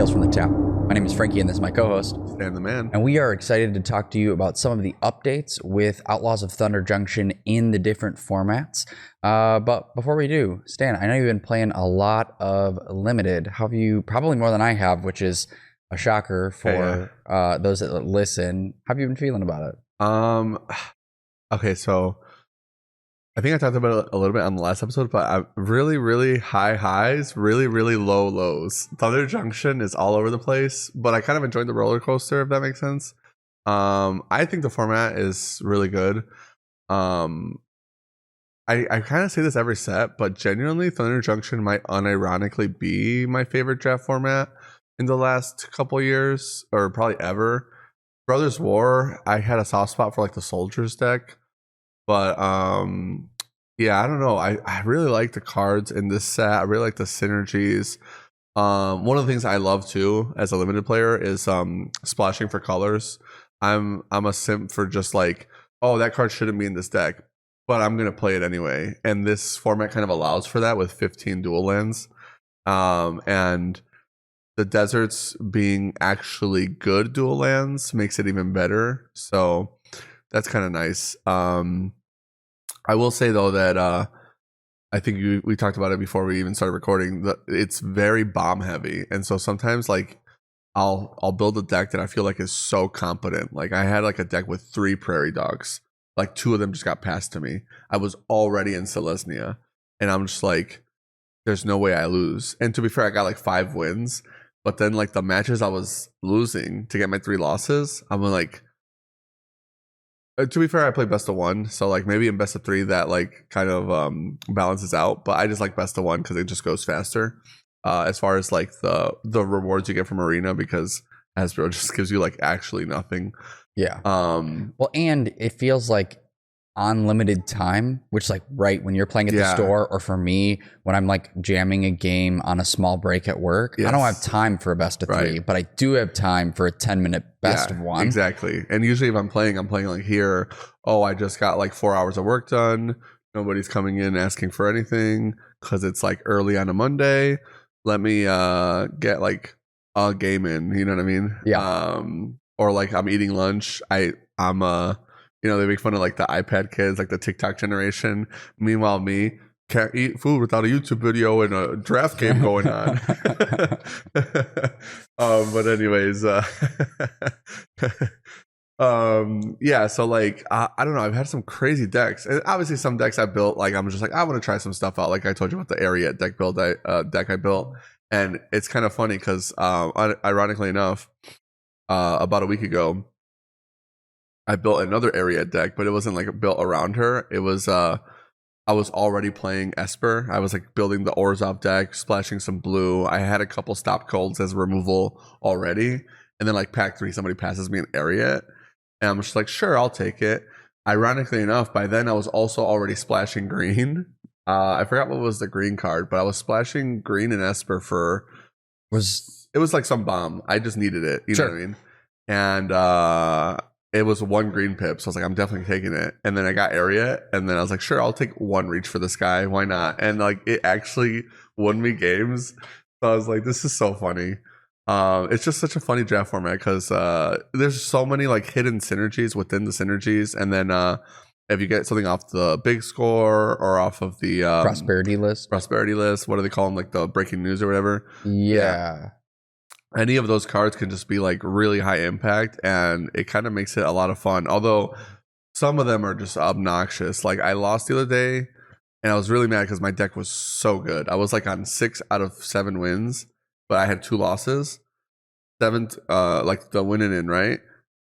Tales from the Tap. My name is Frankie and this is my co-host, Stan the Man. and we are excited to talk to you about some of the updates with Outlaws of Thunder Junction in the different formats. But before we do, Stan, I know you've been playing a lot of Limited. How have you, probably more than I have, which is a shocker for those that listen. How have you been feeling about it? Okay, so I think I talked about it a little bit on the last episode, but I'm really high highs, really low lows. Thunder Junction is all over the place, but I kind of enjoyed the roller coaster, if that makes sense. I think the format is really good. I kind of say this every set, but genuinely Thunder Junction might unironically be my favorite draft format in the last couple years, or probably ever. Brothers War, I had a soft spot for like the Soldiers deck. But yeah, I don't know. I really like the cards in this set. I really like the synergies. One of the things I love too as a limited player is splashing for colors. I'm a simp for just like, oh, that card shouldn't be in this deck, but I'm gonna play it anyway. And this format kind of allows for that with 15 dual lands. And the deserts being actually good dual lands makes it even better. So that's kind of nice. I will say though that I think we talked about it before we even started recording. It's very bomb heavy, and so sometimes like I'll build a deck that I feel like is so competent. Like I had like a deck with 3 prairie dogs. Like 2 of them just got passed to me. I was already in Selesnya, and I'm just like, there's no way I lose. And to be fair, I got like 5 wins, but then like the matches I was losing to get my 3 losses, I'm like. To be fair, I play best of 1, so like maybe in best of 3 that like kind of balances out. But I just like best of 1 because it just goes faster. As far as like the rewards you get from Arena, because Hasbro just gives you like actually nothing. Yeah. Well, and it feels like unlimited time, which like right when you're playing at the store, or for me when I'm like jamming a game on a small break at work, I don't have time for a best of 3, but I do have time for a 10-minute best of 1. Exactly. And usually if I'm playing like here, oh, I just got like 4 hours of work done, nobody's coming in asking for anything because it's like early on a Monday. Let me get like a game in, you know what I mean? Or like I'm eating lunch, I'm they make fun of like the iPad kids, like the TikTok generation. Meanwhile, me can't eat food without a YouTube video and a draft game going on. But anyways, yeah. So like, I don't know. I've had some crazy decks, and obviously some decks I built. Like I'm just like, I want to try some stuff out. Like I told you about the Ariat deck build deck I built, and it's kind of funny because, ironically enough, about a week ago, I built another area deck, but it wasn't like built around her. It was I was already playing Esper. I was like building the Orzhov deck, splashing some blue. I had a couple stop colds as removal already, and then like pack 3, somebody passes me an Ariat, and I'm just like, sure, I'll take it. Ironically enough, by then I was also already splashing green. I forgot what was the green card, but I was splashing green and Esper for it was like some bomb. I just needed it, you know what I mean? And it was 1 green pip, so I was like, I'm definitely taking it. And then I got Ariat, and then I was like, sure, I'll take 1 reach for this guy. Why not? And like, it actually won me games. So I was like, this is so funny. It's just such a funny draft format because there's so many like hidden synergies within the synergies. And then if you get something off the big score or off of the prosperity list, what do they call them? Like the breaking news or whatever. Yeah. Any of those cards can just be like really high impact, and it kind of makes it a lot of fun. Although some of them are just obnoxious. Like I lost the other day, and I was really mad because my deck was so good. I was like on 6 out of 7 wins, but I had 2 losses. 7th, like the winning in, right?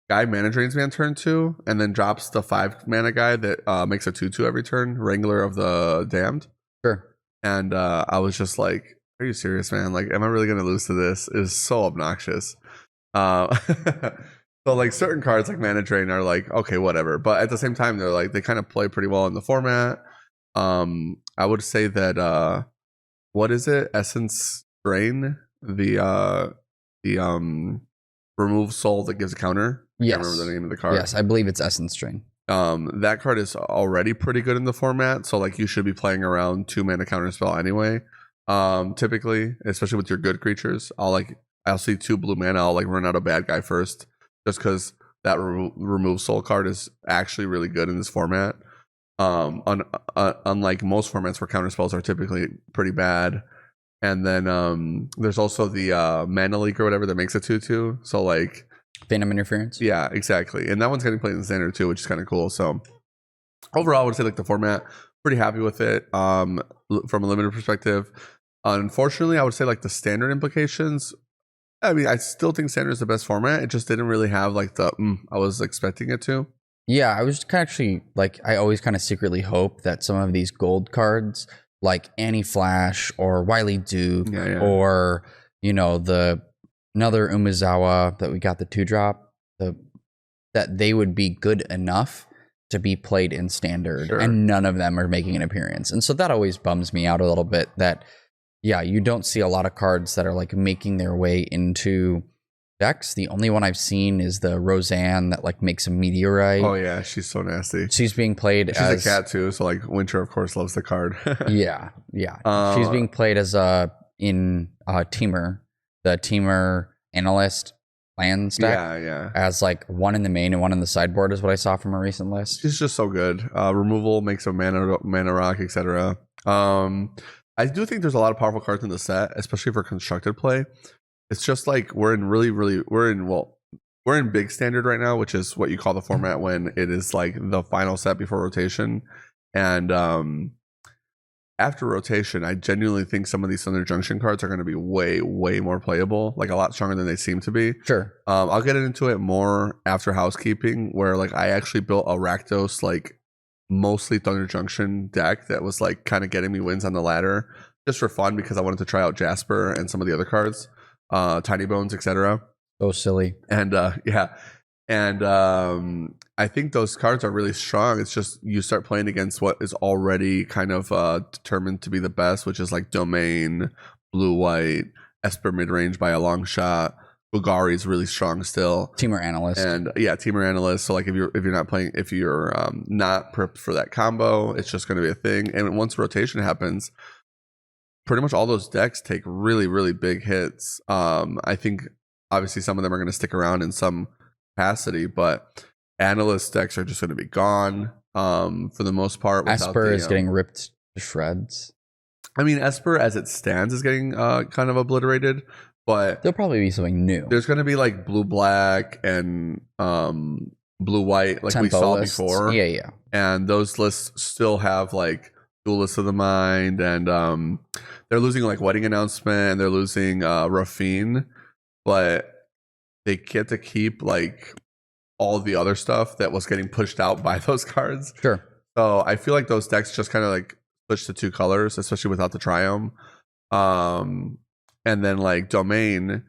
Guy mana drains me on turn 2, and then drops the 5 mana guy that makes a 2/2 every turn, Wrangler of the Damned. Sure. And I was just like, are you serious, man? Like, am I really going to lose to this? It's so obnoxious. So like certain cards like Mana Drain are like, okay, whatever. But at the same time, they're like, they kind of play pretty well in the format. I would say that, what is it? Essence Drain? The remove soul that gives a counter. Yes. I can't remember the name of the card. Yes, I believe it's Essence Drain. That card is already pretty good in the format. So like you should be playing around 2 mana counter spell anyway. Typically, especially with your good creatures, I I'll see 2 blue mana, I'll like run out a bad guy first, just because that remove soul card is actually really good in this format. Unlike most formats where counter spells are typically pretty bad. And then there's also the mana leak or whatever that makes a 2/2. So like Phantom Interference. Yeah, exactly. And that one's getting played in standard too, which is kind of cool. So overall, I would say like the format, pretty happy with it. From a limited perspective. Unfortunately, I would say like the standard implications. I mean, I still think standard is the best format. It just didn't really have like the I was expecting it to. Yeah, I was actually like, I always kind of secretly hope that some of these gold cards, like Annie Flash or Wily Duke, or the another Umezawa that we got the 2-drop, that they would be good enough to be played in standard, and none of them are making an appearance, and so that always bums me out a little bit. That you don't see a lot of cards that are like making their way into decks. The only one I've seen is the Roseanne that like makes a meteorite. Oh yeah, she's so nasty. She's being played she's a cat too, so like Winter of course loves the card. yeah. She's being played as in Teamer, the Teamer Analyst lands deck. As like one in the main and one in the sideboard is what I saw from a recent list. She's just so good. Removal makes a mana rock, etc. I do think there's a lot of powerful cards in the set, especially for constructed play. It's just like we're in big standard right now, which is what you call the format when it is like the final set before rotation. And after rotation, I genuinely think some of these Thunder Junction cards are going to be way, way more playable, like a lot stronger than they seem to be. Sure. I'll get into it more after housekeeping, where like I actually built a Rakdos like mostly Thunder Junction deck that was like kind of getting me wins on the ladder just for fun, because I wanted to try out Jasper and some of the other cards, Tiny Bones, etc. So silly. And I think those cards are really strong. It's just you start playing against what is already kind of determined to be the best, which is like Domain, Blue White, Esper midrange by a long shot. Bulgari is really strong still. Teamer Analyst. And Teamer Analyst. So like if you're not playing, if you're not prepped for that combo, it's just going to be a thing. And once rotation happens, pretty much all those decks take really, really big hits. I think obviously some of them are going to stick around in some capacity, but Analyst decks are just going to be gone for the most part. Esper is getting ripped to shreds. I mean, Esper as it stands is getting kind of obliterated. But there'll probably be something new. There's going to be like blue black and blue white, like we saw before. Yeah. And those lists still have like Duelist of the Mind, and they're losing like Wedding Announcement, and they're losing Rafine, but they get to keep like all the other stuff that was getting pushed out by those cards. Sure. So I feel like those decks just kind of like switch to 2 colors, especially without the Triome. And then like Domain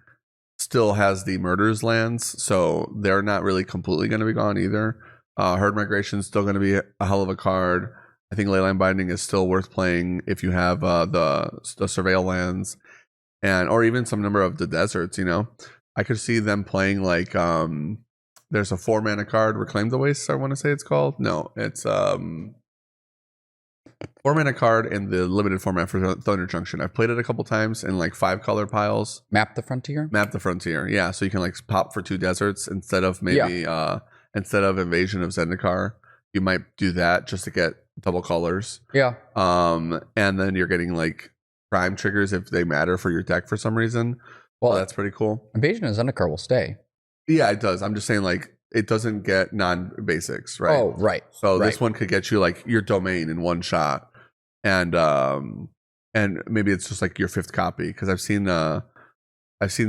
still has the Murders lands, so they're not really completely going to be gone either. Herd Migration is still going to be a hell of a card. I think Leyline Binding is still worth playing if you have the Surveil lands, or even some number of the deserts. I could see them playing like there's a 4-mana card, Reclaim the Wastes, I want to say it's called. No, it's 4-mana card in the limited format for Thunder Junction. I've played it a couple times in like 5-color piles. Map the Frontier? Map the Frontier, yeah. So you can like pop for 2 deserts instead of maybe instead of Invasion of Zendikar. You might do that just to get double colors. Yeah. And then you're getting like prime triggers if they matter for your deck for some reason. Well, that's pretty cool. Invasion of Zendikar will stay. Yeah, it does. I'm just saying like it doesn't get non-basics, right? Oh, right. So this one could get you like your Domain in one shot. And maybe it's just like your 5th copy, because I've seen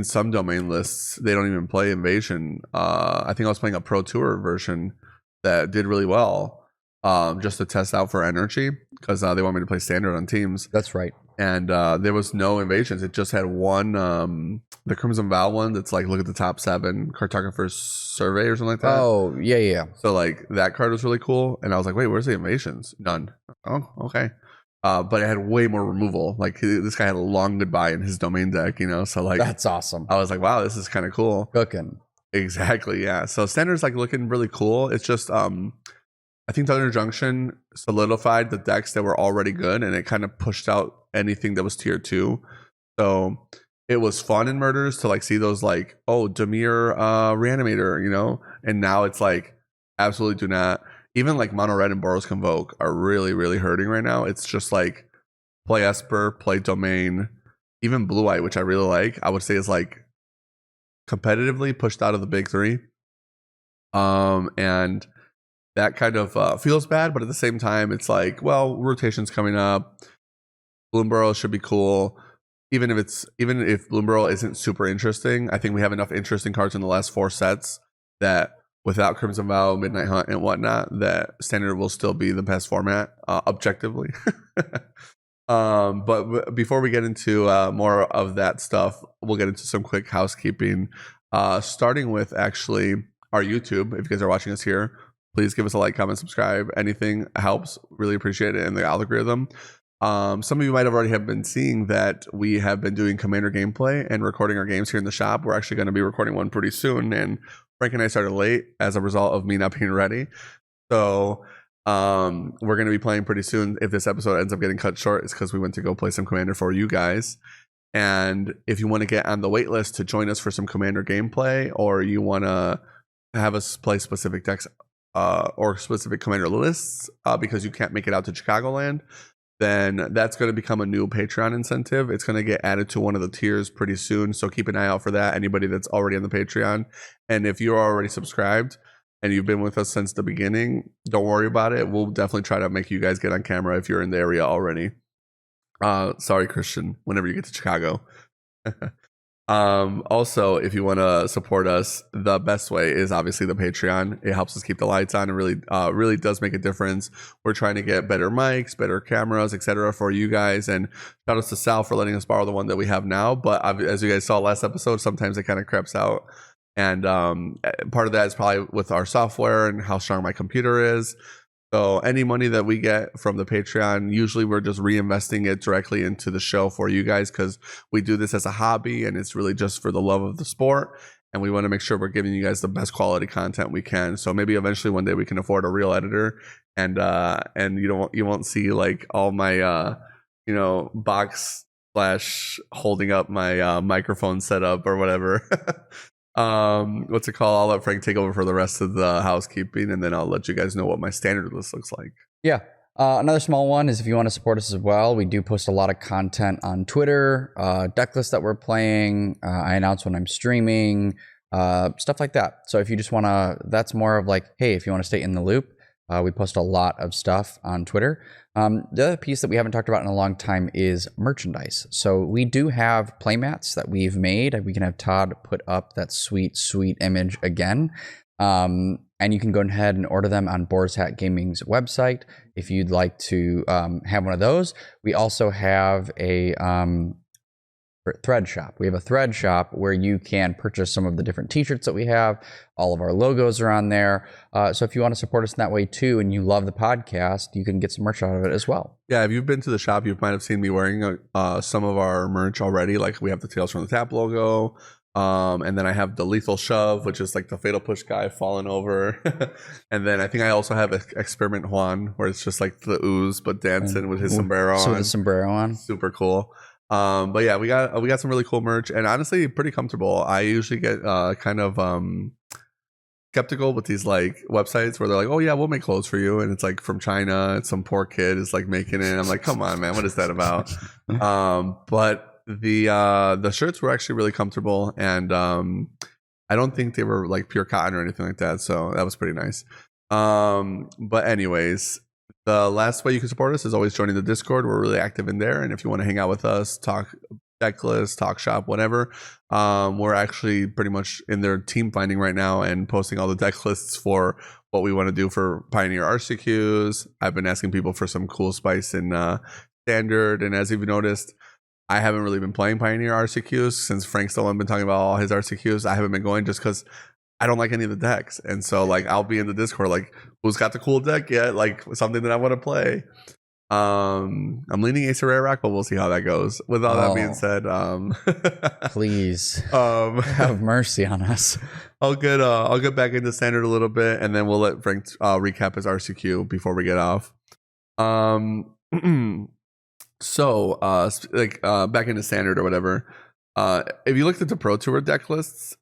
some Domain lists, they don't even play Invasion. I think I was playing a Pro Tour version that did really well, just to test out for energy, because they want me to play standard on teams. That's right. And there was no Invasions. It just had one, the Crimson Vow one that's like, look at the top 7 Cartographer's Survey or something like that. Oh, yeah. So like that card was really cool. And I was like, wait, where's the Invasions? None. Oh, okay. But it had way more removal. Like this guy had a long goodbye in his Domain deck, so like that's awesome. I was like, wow, this is kind of cool. Cooking. Exactly, yeah. So standard's like looking really cool. It's just I think Thunder Junction solidified the decks that were already good, and it kind of pushed out anything that was tier 2. So it was fun in Murders to like see those like, oh, Demir Reanimator, you know, and now it's like absolutely do not. Even like Mono Red and Boros Convoke are really, really hurting right now. It's just like play Esper, play Domain, even Blue Eye, which I really like. I would say is like competitively pushed out of the big three. And that kind of feels bad, but at the same time, it's like, well, rotation's coming up. Bloomburrow should be cool. Even if Bloomburrow isn't super interesting, I think we have enough interesting cards in the last 4 sets that without Crimson Vow, Midnight Hunt, and whatnot, that Standard will still be the best format objectively. But before we get into more of that stuff, we'll get into some quick housekeeping. Starting with actually our YouTube. If you guys are watching us here, please give us a like, comment, subscribe. Anything helps. Really appreciate it in the algorithm. Some of you might have already have been seeing that we have been doing Commander gameplay and recording our games here in the shop. We're actually going to be recording one pretty soon, and Frank and I started late as a result of me not being ready. So we're going to be playing pretty soon. If this episode ends up getting cut short, it's because we went to go play some Commander for you guys. And if you want to get on the wait list to join us for some Commander gameplay, or you want to have us play specific decks or specific Commander lists because you can't make it out to Chicagoland, then that's going to become a new Patreon incentive. It's going to get added to one of the tiers pretty soon. So keep an eye out for that. Anybody that's already on the Patreon. And if you're already subscribed and you've been with us since the beginning, don't worry about it. We'll definitely try to make you guys get on camera if you're in the area already. Sorry, Christian, whenever you get to Chicago. Also, if you want to support us, the best way is obviously the Patreon. It helps us keep the lights on and really does make a difference. We're trying to get better mics, better cameras, etc. for you guys. And shout out to Sal for letting us borrow the one that we have now. But as you guys saw last episode, sometimes it kind of creps out. And part of that is probably with our software and how strong my computer is. So any money that we get from the Patreon, usually we're just reinvesting it directly into the show for you guys, because we do this as a hobby and it's really just for the love of the sport. And we want to make sure we're giving you guys the best quality content we can. So maybe eventually one day we can afford a real editor, and you won't see like all my box / holding up my microphone setup or whatever. What's it called? I'll let Frank take over for the rest of the housekeeping, and then I'll let you guys know what my standard list looks like. Yeah. Another small one is if you want to support us as well, we do post a lot of content on Twitter, deck lists that we're playing. I announce when I'm streaming, stuff like that. So if you just want to, that's more of like, hey, if you want to stay in the loop, we post a lot of stuff on Twitter. The other piece that we haven't talked about in a long time is merchandise. So we do have playmats that we've made. We can have Todd put up that sweet, sweet image again. And you can go ahead and order them on Boar's Hat Gaming's website if you'd like to have one of those. We also have a thread shop. We have a thread shop where you can purchase some of the different t-shirts that we have. All of our logos are on there. So if you want to support us in that way too, and you love the podcast, you can get some merch out of it as well. Yeah, if you've been to the shop, you might have seen me wearing some of our merch already. Like we have the Tales from the Tap logo. And then I have the Lethal Shove, which is like the Fatal Push guy falling over. And then I think I also have Experiment Juan, where it's just like the ooze but dancing with his sombrero on. So with the sombrero on. Super cool. But yeah, we got some really cool merch, and honestly pretty comfortable. I usually get kind of skeptical with these like websites where they're like, oh yeah, we'll make clothes for you, and it's like from China, and some poor kid is like making it. I'm like, come on, man, what is that about? But the shirts were actually really comfortable, and I don't think they were like pure cotton or anything like that, so that was pretty nice. But anyways, the last way you can support us is always joining the Discord. We're really active in there, and if you want to hang out with us, talk deck list, talk shop, whatever, we're actually pretty much in their team finding right now and posting all the deck lists for what we want to do for Pioneer RCQs. I've been asking people for some cool spice in standard, and as you've noticed, I haven't really been playing Pioneer RCQs since Frank's the one been talking about all his RCQs. I haven't been going just because I don't like any of the decks. And so like I'll be in the Discord like, who's got the cool deck yet? Like something that I want to play. I'm leaning Ace of Rare Rock, but we'll see how that goes. With all that being said, please have mercy on us. I'll get back into standard a little bit, and then we'll let Frank recap his RCQ before we get off. So back into standard or whatever. If you looked at the Pro Tour deck lists,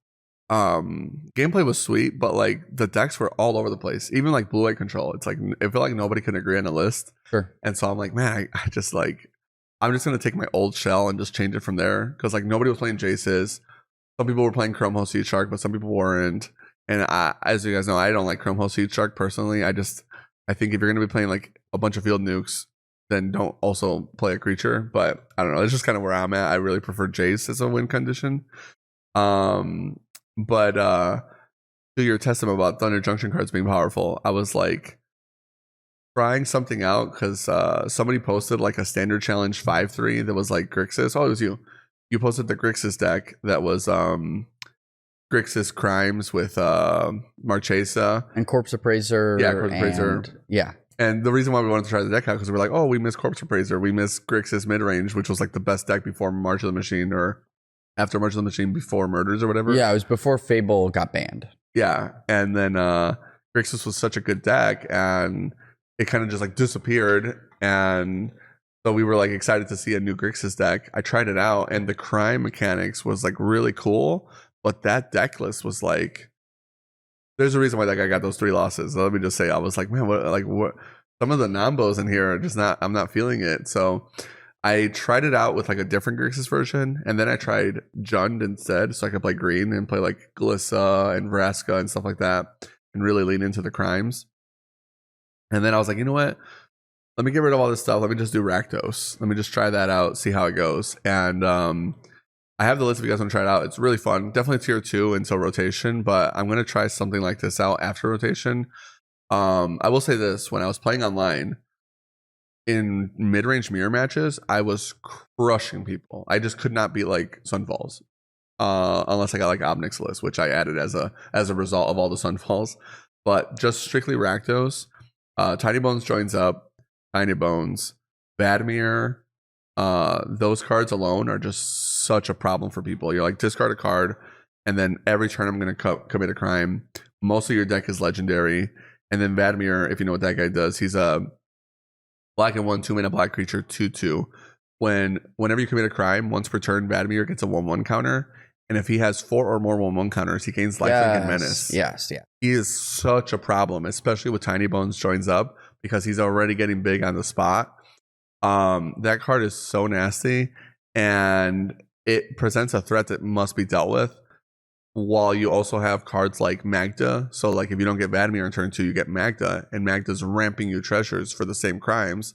gameplay was sweet, but like the decks were all over the place. Even like blue white control, it's like I feel like nobody can agree on a list. Sure. And so I'm like, man, I just like I'm just gonna take my old shell and just change it from there, because like nobody was playing Jaces. Some people were playing Chrome Host Seed Shark, but some people weren't. And as you guys know, I don't like Chrome Host Seed Shark personally. I think if you're gonna be playing like a bunch of field nukes, then don't also play a creature. But I don't know. It's just kind of where I'm at. I really prefer Jace as a win condition. But to your testament about Thunder Junction cards being powerful, I was like trying something out because somebody posted like a standard challenge 5-3 that was like Grixis. Oh, it was you. You posted the Grixis deck that was Grixis Crimes with Marchesa and Corpse Appraiser. Yeah, Corpse Appraiser. Yeah. And the reason why we wanted to try the deck out because we were like, oh, we miss Corpse Appraiser, we miss Grixis Midrange, which was like the best deck before March of the Machine, or after March of the Machine, before Murders or whatever. Yeah, it was before Fable got banned. Yeah, and then Grixis was such a good deck, and it kind of just like disappeared, and so we were like excited to see a new Grixis deck. I tried it out, and the crime mechanics was like really cool, but that deck list was like, there's a reason why that guy got those 3 losses. Let me just say, I was like, man, what? Some of the Nambos in here are just not. I'm not feeling it. So I tried it out with like a different Grixis version, and then I tried Jund instead, so I could play green and play like Glissa and Vraska and stuff like that, and really lean into the crimes. And then I was like, you know what? Let me get rid of all this stuff. Let me just do Rakdos. Let me just try that out, see how it goes. And I have the list if you guys want to try it out. It's really fun. Definitely tier 2 until rotation, but I'm going to try something like this out after rotation. I will say this: when I was playing online, in mid-range mirror matches, I was crushing people. I just could not beat like Sunfalls, unless I got like Obnix list, which I added as a result of all the Sunfalls. But just strictly Rakdos, Tiny Bones joins up, Tiny Bones, Vadmir. Those cards alone are just such a problem for people. You're like, discard a card, and then every turn I'm going to commit a crime. Most of your deck is legendary, and then Vadmir, if you know what that guy does, he's a black and 1 2-mana black creature 2/2. Whenever you commit a crime, once per turn, Vadmir gets a 1/1 counter, and if he has 4 or more 1/1 counters, he gains lifelink and menace. Yes, yeah. He is such a problem, especially with Tiny Bones joins up, because he's already getting big on the spot. That card is so nasty, and it presents a threat that must be dealt with, while you also have cards like Magda. So like if you don't get Vadmir in turn 2, you get Magda, and Magda's ramping you treasures for the same crimes.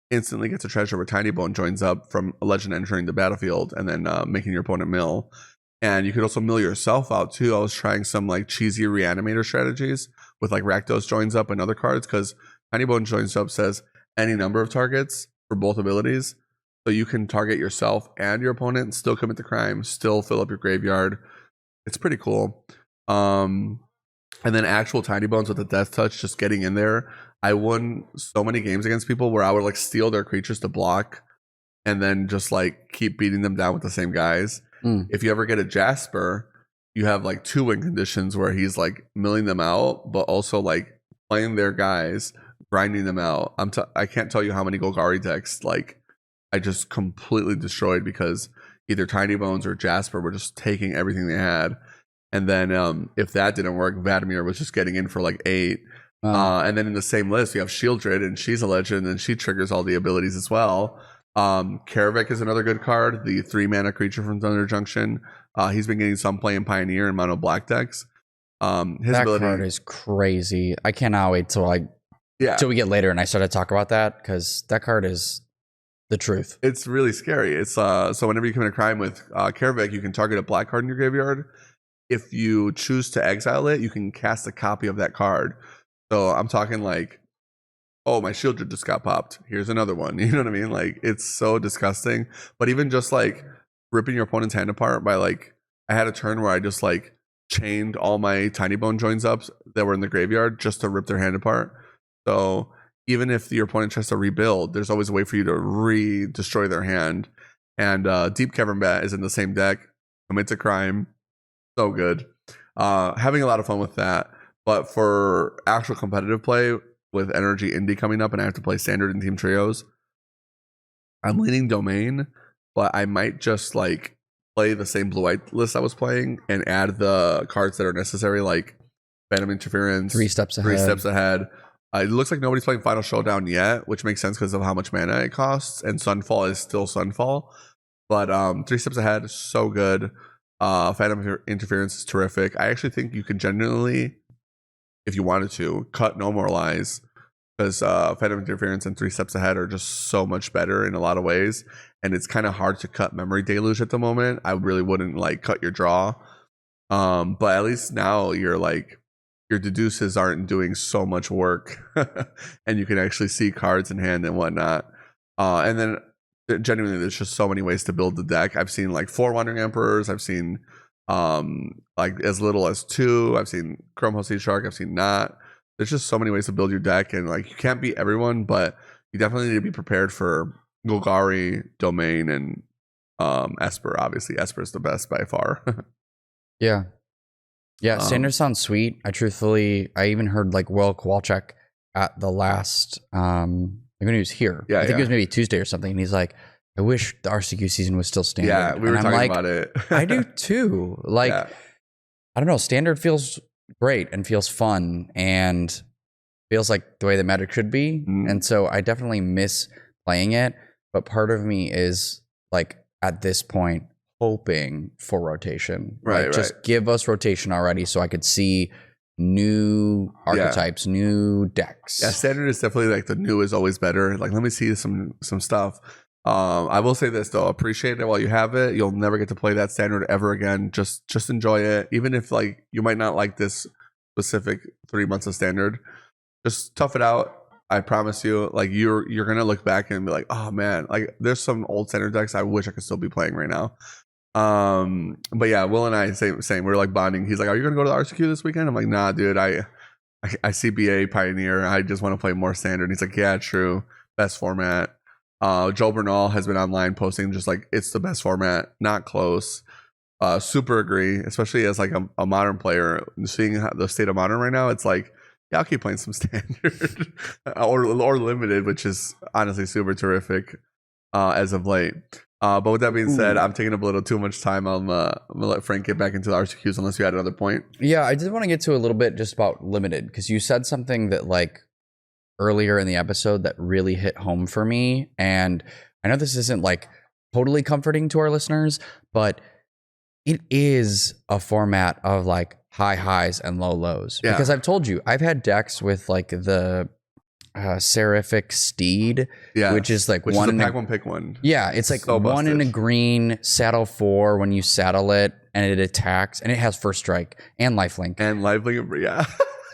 Instantly gets a treasure where Tiny Bone joins up from a legend entering the battlefield, and then making your opponent mill. And you could also mill yourself out too. I was trying some like cheesy reanimator strategies with like Rakdos joins up and other cards, because Tiny Bone joins up says any number of targets for both abilities. So you can target yourself and your opponent, still commit the crime, still fill up your graveyard. It's pretty cool. And then actual Tiny Bones with the Death Touch, just getting in there. I won so many games against people where I would like steal their creatures to block, and then just like keep beating them down with the same guys. If you ever get a Jasper, you have like 2 win conditions where he's like milling them out, but also like playing their guys, grinding them out. I can't tell you how many Golgari decks like I just completely destroyed, because either Tiny Bones or Jasper were just taking everything they had. And then if that didn't work, Vadmir was just getting in for like 8. And then in the same list, you have Shieldred, and she's a legend, and she triggers all the abilities as well. Karavik is another good card, the 3-mana creature from Thunder Junction. He's been getting some play in Pioneer and mono black decks. His that ability card is crazy. I cannot wait till we get later and I start to talk about that, because that card is the truth. It's really scary. It's so whenever you commit a crime with Karavik, you can target a black card in your graveyard. If you choose to exile it, you can cast a copy of that card. So I'm talking like, oh, my Shieldred just got popped. Here's another one. You know what I mean? Like, it's so disgusting. But even just like ripping your opponent's hand apart by like, I had a turn where I just like chained all my Tiny Bone joins up that were in the graveyard just to rip their hand apart. So even if your opponent tries to rebuild, there's always a way for you to re-destroy their hand. And Deep Cavern Bat is in the same deck. Commits a crime. So good. Having a lot of fun with that. But for actual competitive play, with Energy Indie coming up and I have to play Standard and Team Trios, I'm leaning Domain, but I might just like play the same blue-white list I was playing and add the cards that are necessary, like Phantom Interference, 3 steps ahead. 3 steps ahead. It looks like nobody's playing Final Showdown yet, which makes sense because of how much mana it costs, and Sunfall is still Sunfall. But 3 steps ahead is so good. Phantom Interference is terrific. I actually think you can genuinely, if you wanted to, cut No Moralize, because Phantom Interference and 3 steps ahead are just so much better in a lot of ways, and it's kind of hard to cut Memory Deluge at the moment. I really wouldn't like cut your draw, but at least now you're like, your deduces aren't doing so much work, and you can actually see cards in hand and whatnot. And then genuinely, there's just so many ways to build the deck. I've seen like 4 Wandering Emperors. I've seen like as little as 2. I've seen Chrome Sea Shark. I've seen not. There's just so many ways to build your deck, and like you can't beat everyone, but you definitely need to be prepared for Golgari, Domain, and Esper. Obviously, Esper is the best by far. Yeah. Standard sounds sweet. I even heard like Will Kowalczyk at the last when he was here. I think it was maybe Tuesday or something, and he's like, I wish the RCQ season was still standard. Yeah, we were talking about it. I do too. Like, I don't know, standard feels great and feels fun and feels like the way that Magic should be. And so I definitely miss playing it. But part of me is like at this point hoping for rotation. Right. Just give us rotation already so I could see new archetypes, new decks. Yeah, standard is definitely like the new is always better. Like, let me see some stuff. I will say this though, appreciate it while you have it. You'll never get to play that standard ever again. Just enjoy it. Even if like you might not like this specific 3 months of standard, just tough it out. I promise you, like you're gonna look back and be like, oh man, like there's some old standard decks I wish I could still be playing right now. But yeah, Will and I same. We're like bonding. He's like, are you gonna go to the RCQ this weekend? I'm like, nah, dude. I see BA Pioneer. I just want to play more standard. He's like, yeah, true. Best format. Joe Bernal has been online posting just like it's the best format, not close. Super agree, especially as like a modern player, seeing the state of modern right now. It's like, yeah, I'll keep playing some standard or limited, which is honestly super terrific as of late. But with that being said, I'm taking up a little too much time. I'm gonna let Frank get back into the RCQs unless you had another point. Yeah, I did want to get to a little bit just about limited, because you said something that like earlier in the episode that really hit home for me. And I know this isn't like totally comforting to our listeners, but it is a format of like high highs and low lows. Yeah. Because I've told you, I've had decks with like the Seraphic Steed, which is like one pack one pick one. Yeah, it's like so one in a green, saddle 4 when you saddle it, and it attacks, and it has first strike and lifelink. Yeah.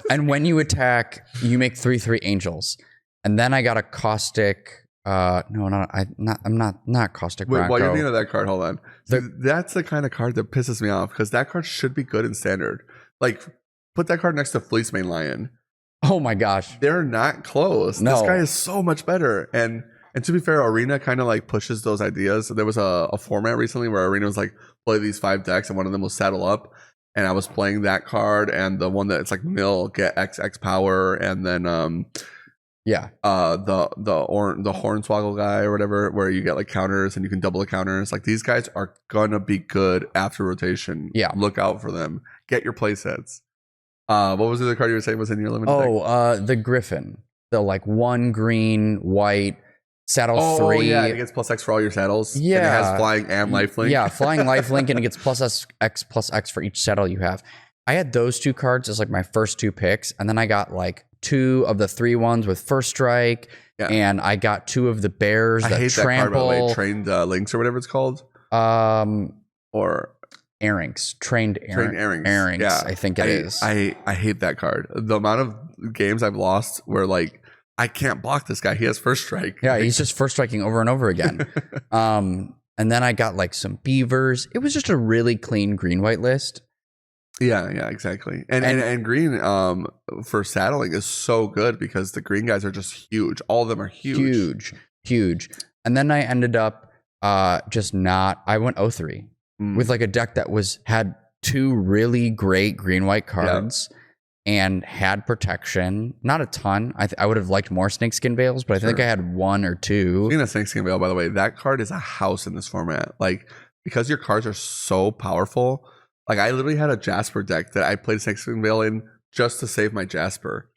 And when you attack, you make 3/3 angels. And then I got a caustic. I'm not caustic. Wait, while you're thinking of that card, hold on. That's the kind of card that pisses me off, because that card should be good in standard. Like, put that card next to Fleece Mane Lion. Oh my gosh, they're not close. No. This guy is so much better. And to be fair, Arena kind of like pushes those ideas. So there was a format recently where Arena was like, play these 5 decks, and one of them was Saddle Up. And I was playing that card, and the one that it's like mill, get XX power, and then the Hornswoggle guy or whatever, where you get like counters and you can double the counters. Like, these guys are gonna be good after rotation. Yeah, look out for them. Get your play sets. What was the other card you were saying was in your limited deck? The Griffin. The like 1 green, white, saddle 3. Oh yeah, it gets +X for all your saddles. Yeah, and it has flying and lifelink. Yeah, flying, lifelink, and it gets +X for each saddle you have. I had those 2 cards as like my first 2 picks, and then I got like 2 of the 3 ones with first strike, and I got 2 of the bears that trample. That card, by the way. Trained Lynx or whatever it's called. Or Airynx, trained Airynx. Yeah, I think it is. I hate that card. The amount of games I've lost where like I can't block this guy. He has first strike. Yeah, he's just first striking over and over again. And then I got like some beavers. It was just a really clean green-white list. Yeah, exactly. And green for saddling is so good because the green guys are just huge. All of them are huge. And then I ended up I went 0-3 with like a deck that had 2 really great green-white cards. Yeah. And had protection, not a ton. I would have liked more Snakeskin Veils, but I think I had 1 or 2. Speaking of Snakeskin Veil, by the way, that card is a house in this format. Like, because your cards are so powerful. Like I literally had a Jasper deck that I played Snakeskin Veil in just to save my Jasper.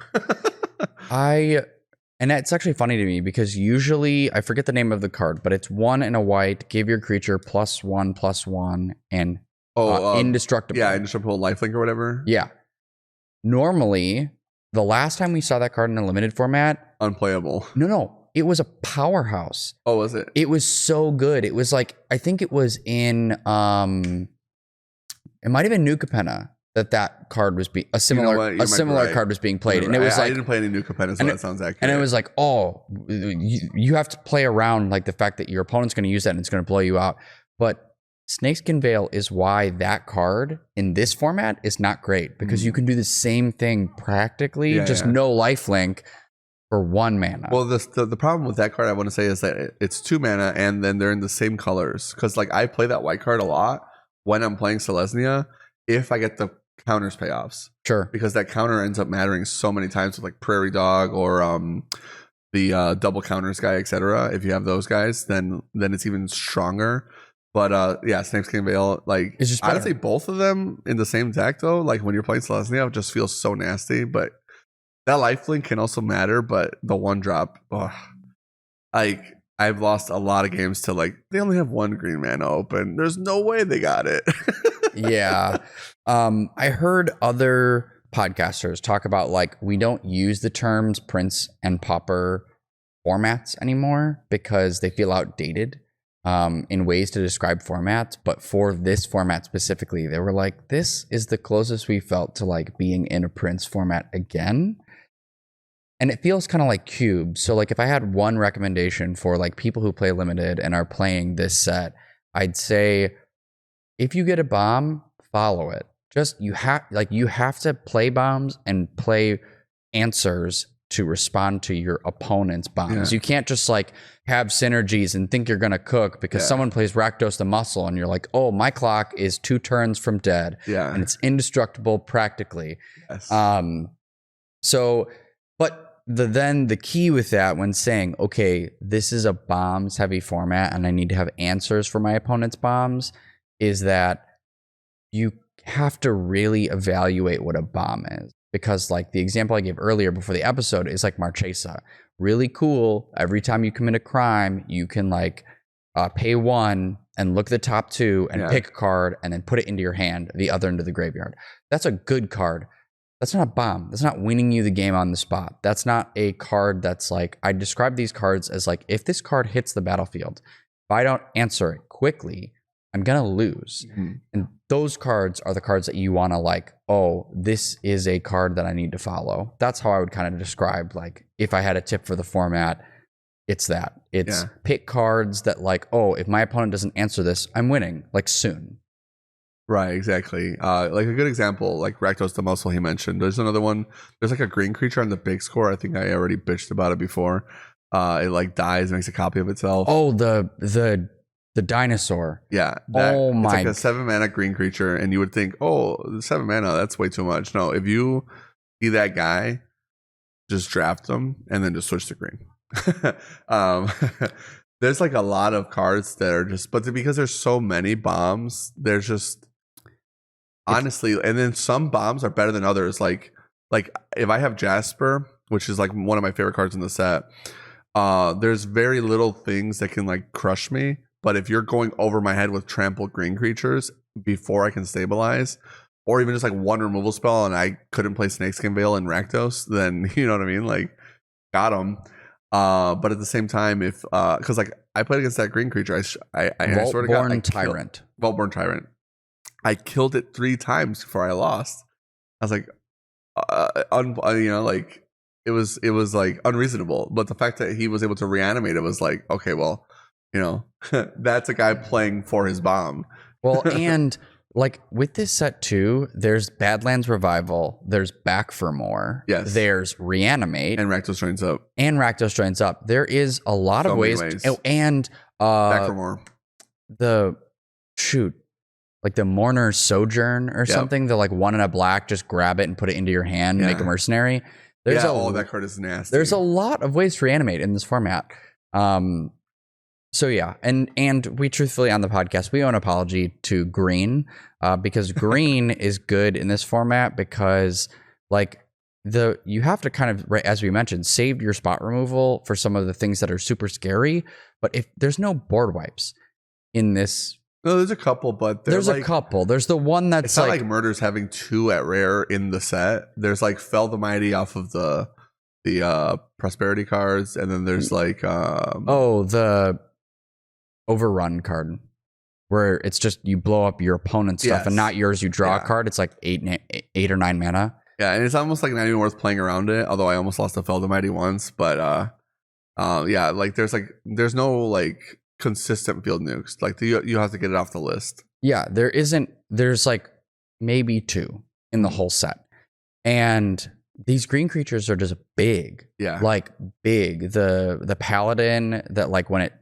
And it's actually funny to me because usually I forget the name of the card, but it's 1 and a white. Give your creature +1/+1 and indestructible. Yeah, indestructible lifelink or whatever. Yeah. Normally, the last time we saw that card in a limited format, unplayable. No, it was a powerhouse. Oh, was it? It was so good. It was like I think it was in it might have been New Capenna that card was a similar card was being played, and it was I didn't play any New Capenna, so that sounds accurate. And it was like, oh, you have to play around like the fact that your opponent's going to use that and it's going to blow you out. But Snakeskin Veil is why that card in this format is not great, because you can do the same thing practically, just no lifelink for 1 mana. Well, the problem with that card I want to say is that it's 2 mana and then they're in the same colors. Because like I play that white card a lot when I'm playing Selesnya if I get the counters payoffs. Sure. Because that counter ends up mattering so many times with like Prairie Dog or the double counters guy, etc. If you have those guys, then it's even stronger. But yeah, Snakeskin Veil, like it's just honestly, both of them in the same deck though, like when you're playing Selesnya, it just feels so nasty. But that lifelink can also matter, but the 1-drop, like I've lost a lot of games to like they only have 1 green mana open. There's no way they got it. Yeah. I heard other podcasters talk about like we don't use the terms Prince and Pauper formats anymore because they feel outdated in ways to describe formats. But for this format specifically, they were like, this is the closest we felt to like being in a Prince format again. And it feels kind of like Cube. So like if I had one recommendation for like people who play limited and are playing this set, I'd say if you get a bomb, follow it. Just you have to play bombs and play answers to respond to your opponent's bombs. Yeah. You can't just like have synergies and think you're gonna cook because someone plays Rakdos the Muscle and you're like, oh, my clock is 2 turns from dead. Yeah. And it's indestructible practically. Yes. Then the key with that when saying, okay, this is a bombs heavy format and I need to have answers for my opponent's bombs, is that you have to really evaluate what a bomb is. Because like the example I gave earlier before the episode is like Marchesa. Really cool. Every time you commit a crime, you can like pay 1 and look at the top 2 and pick a card and then put it into your hand, the other into the graveyard. That's a good card. That's not a bomb. That's not winning you the game on the spot. That's not a card that's like, I describe these cards as like, if this card hits the battlefield, if I don't answer it quickly, I'm going to lose. Mm-hmm. And those cards are the cards that you want to like, oh, this is a card that I need to follow. That's how I would kind of describe, like, if I had a tip for the format, it's that. It's pick cards that like, oh, if my opponent doesn't answer this, I'm winning, like soon. Right, exactly. Like a good example, like Rakdos the Muscle he mentioned. There's another one. There's like a green creature on the big score. I think I already bitched about it before. It like dies, makes a copy of itself. Oh, the dinosaur. Yeah. Oh my! It's like a 7 mana green creature, and you would think, oh, 7 mana, that's way too much. No, if you see that guy, just draft them and then just switch to green. There's like a lot of cards that are just, but because there's so many bombs, there's just honestly, and then some bombs are better than others. Like if I have Jasper, which is like one of my favorite cards in the set, there's very little things that can like crush me. But if you're going over my head with trampled green creatures before I can stabilize, or even just like 1 removal spell and I couldn't play Snakeskin Veil and Rakdos, then you know what I mean? Like, got them. But at the same time, if because like I played against that green creature, I sort of got Tyrant. Vaultborn Tyrant. I killed it 3 times before I lost. I was like, you know, like it was like unreasonable. But the fact that he was able to reanimate it was like, okay, well, you know, that's a guy playing for his bomb. Well, and like with this set too, there's Badlands Revival, there's Back for More, there's Reanimate, and Rakdos joins up. There is a lot of ways. And Back for More. Like the Mourner's Sojourn or something. They're like 1 and a black, just grab it and put it into your hand, make a mercenary. That card is nasty. There's a lot of ways to reanimate in this format. So yeah, and we truthfully on the podcast we owe an apology to green, because green is good in this format because like you have to kind of, right, as we mentioned, save your spot removal for some of the things that are super scary. But if there's no board wipes in this, No, there's a couple, but there's like, a couple. There's the one that's it's not like Murder's having 2 at rare in the set. There's like Fell the Mighty off of the prosperity cards, and then there's like the overrun card where it's just you blow up your opponent's stuff and not yours. You draw a card. It's like 8 or 9 mana. Yeah, and it's almost like not even worth playing around it. Although I almost lost a Fell the Mighty once, but yeah, like there's no like consistent field nukes. Like you have to get it off the list. Yeah, there isn't. There's like maybe 2 in the whole set, and these green creatures are just big. Yeah, like big. The paladin that like when it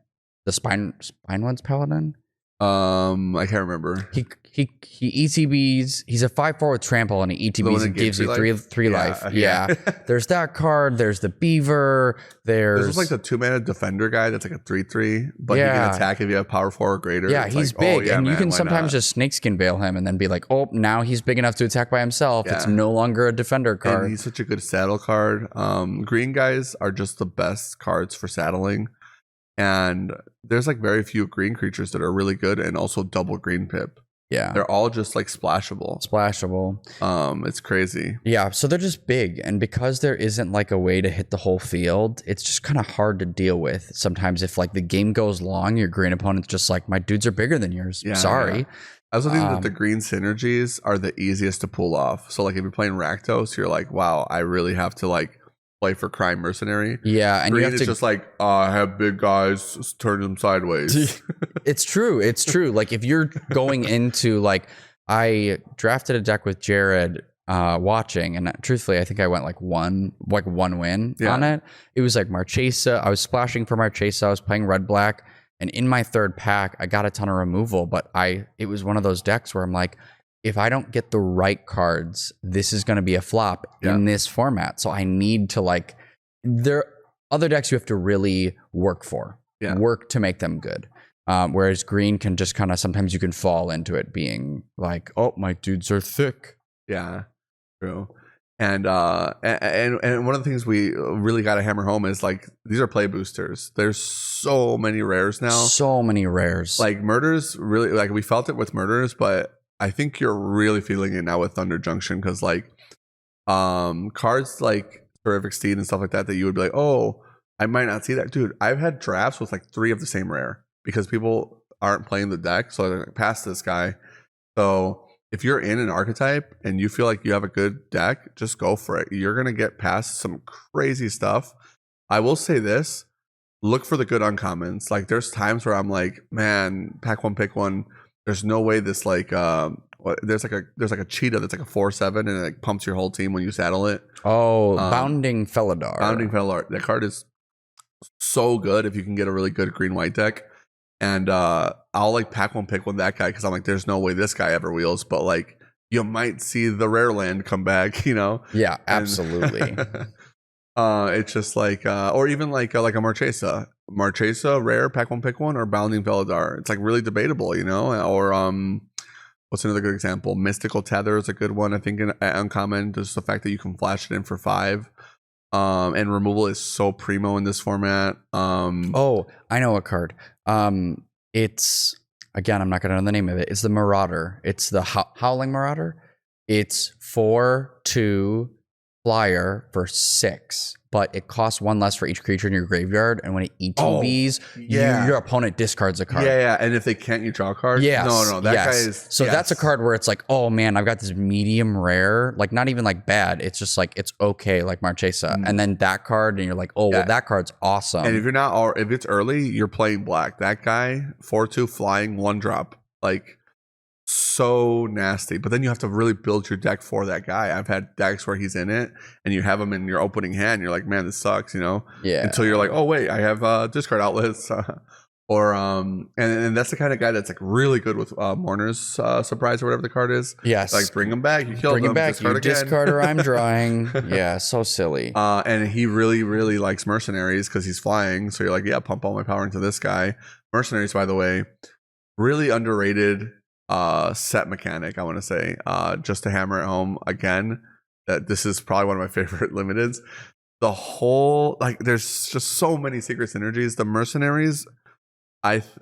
the spine one's paladin. I can't remember. He ETBs. He's a 5/4 with trample, and he ETBs and gives you three life. Yeah. There's that card. There's the beaver. There's like the 2-mana defender guy that's like a 3/3, but he can attack if you have power 4 or greater. Yeah, he's like, big, and you can sometimes just snakeskin veil him, and then be like, oh, now he's big enough to attack by himself. It's no longer a defender card. And he's such a good saddle card. Green guys are just the best cards for saddling. And there's like very few green creatures that are really good and also double green pip. Yeah. They're all just like splashable. It's crazy. Yeah. So they're just big. And because there isn't like a way to hit the whole field, it's just kind of hard to deal with. Sometimes if like the game goes long, your green opponent's just like, my dudes are bigger than yours. Yeah, sorry. Yeah. I also think that the green synergies are the easiest to pull off. So like if you're playing Rakdos, you're like, wow, I really have to like play for Crime Mercenary. Yeah, and green you have is to just like I have big guys, turn them sideways. It's true. Like if you're going into like, I drafted a deck with Jared watching, and truthfully, I think I went like one win on it. It was like Marchesa. I was splashing for Marchesa. I was playing red black, and in my third pack, I got a ton of removal. But it was one of those decks where I'm like, if I don't get the right cards, this is going to be a flop in this format. So I need to like, there are other decks you have to really work for, work to make them good. Whereas green can just kind of, sometimes you can fall into it being like, oh, my dudes are thick. Yeah, true. And one of the things we really got to hammer home is like, these are play boosters. There's so many rares now. Like Murders really, like we felt it with Murders, but I think you're really feeling it now with Thunder Junction, because like cards like Terrific Steed and stuff like that you would be like, oh, I might not see that. Dude, I've had drafts with like 3 of the same rare because people aren't playing the deck, so they're like, pass this guy. So if you're in an archetype and you feel like you have a good deck, just go for it. You're gonna get past some crazy stuff. I will say this: look for the good uncommons. Like there's times where I'm like, man, pack one, pick one. There's no way this like there's like a cheetah that's like a 4/7 and it like pumps your whole team when you saddle it. Bounding Felidar. That card is so good if you can get a really good green-white deck. And I'll like pack one, pick one that guy because I'm like, there's no way this guy ever wheels. But like you might see the rare land come back, you know? Yeah, absolutely. It's just like or even like a Marchesa rare, pack one, pick one, or Bounding Felidar. It's like really debatable, you know. Or what's another good example? Mystical Tether is a good one, I think. Uncommon, just the fact that you can flash it in for 5. And removal is so primo in this format. Oh, I know a card. It's, again, I'm not gonna know the name of it. It's the Marauder. It's the Howling Marauder. It's 4/2 flyer for 6, but it costs 1 less for each creature in your graveyard, and when it ETBs, your opponent discards a card. Yeah, and if they can't, you draw a card. No, that guy is. So that's a card where it's like, oh man, I've got this medium rare, like not even like bad. It's just like it's okay, like Marchesa, and then that card, and you're like, oh, well, that card's awesome. And if it's early, you're playing black. That guy 4/2 flying 1-drop, like. So nasty, but then you have to really build your deck for that guy. I've had decks where he's in it and you have him in your opening hand, you're like, man, this sucks, you know. Until you're like, oh wait, I have discard outlets. Or and that's the kind of guy that's like really good with Mourner's Surprise or whatever the card is. Yes. Like bring him back. You killed Bring him. him back. Discard You again. discard or I'm drawing. Yeah, so silly. And he really, really likes Mercenaries because he's flying. So you're like, yeah, pump all my power into this guy. Mercenaries, by the way, really underrated set mechanic, I want to say. Just to hammer it home again, that this is probably one of my favorite limiteds. The whole, like, there's just so many secret synergies. The Mercenaries,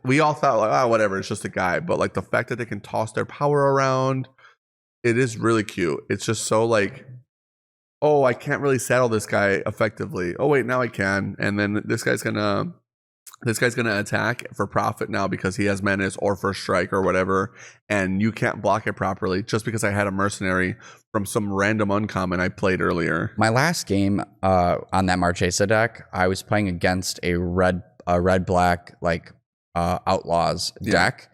we all thought like, oh, whatever, it's just a guy. But like the fact that they can toss their power around, it is really cute. It's just so like, oh, I can't really saddle this guy effectively. Oh wait, now I can. And then this guy's gonna attack for profit now because he has menace or first strike or whatever, and you can't block it properly just because I had a mercenary from some random uncommon I played earlier. My last game on that Marchesa deck, I was playing against a red black like Outlaws deck,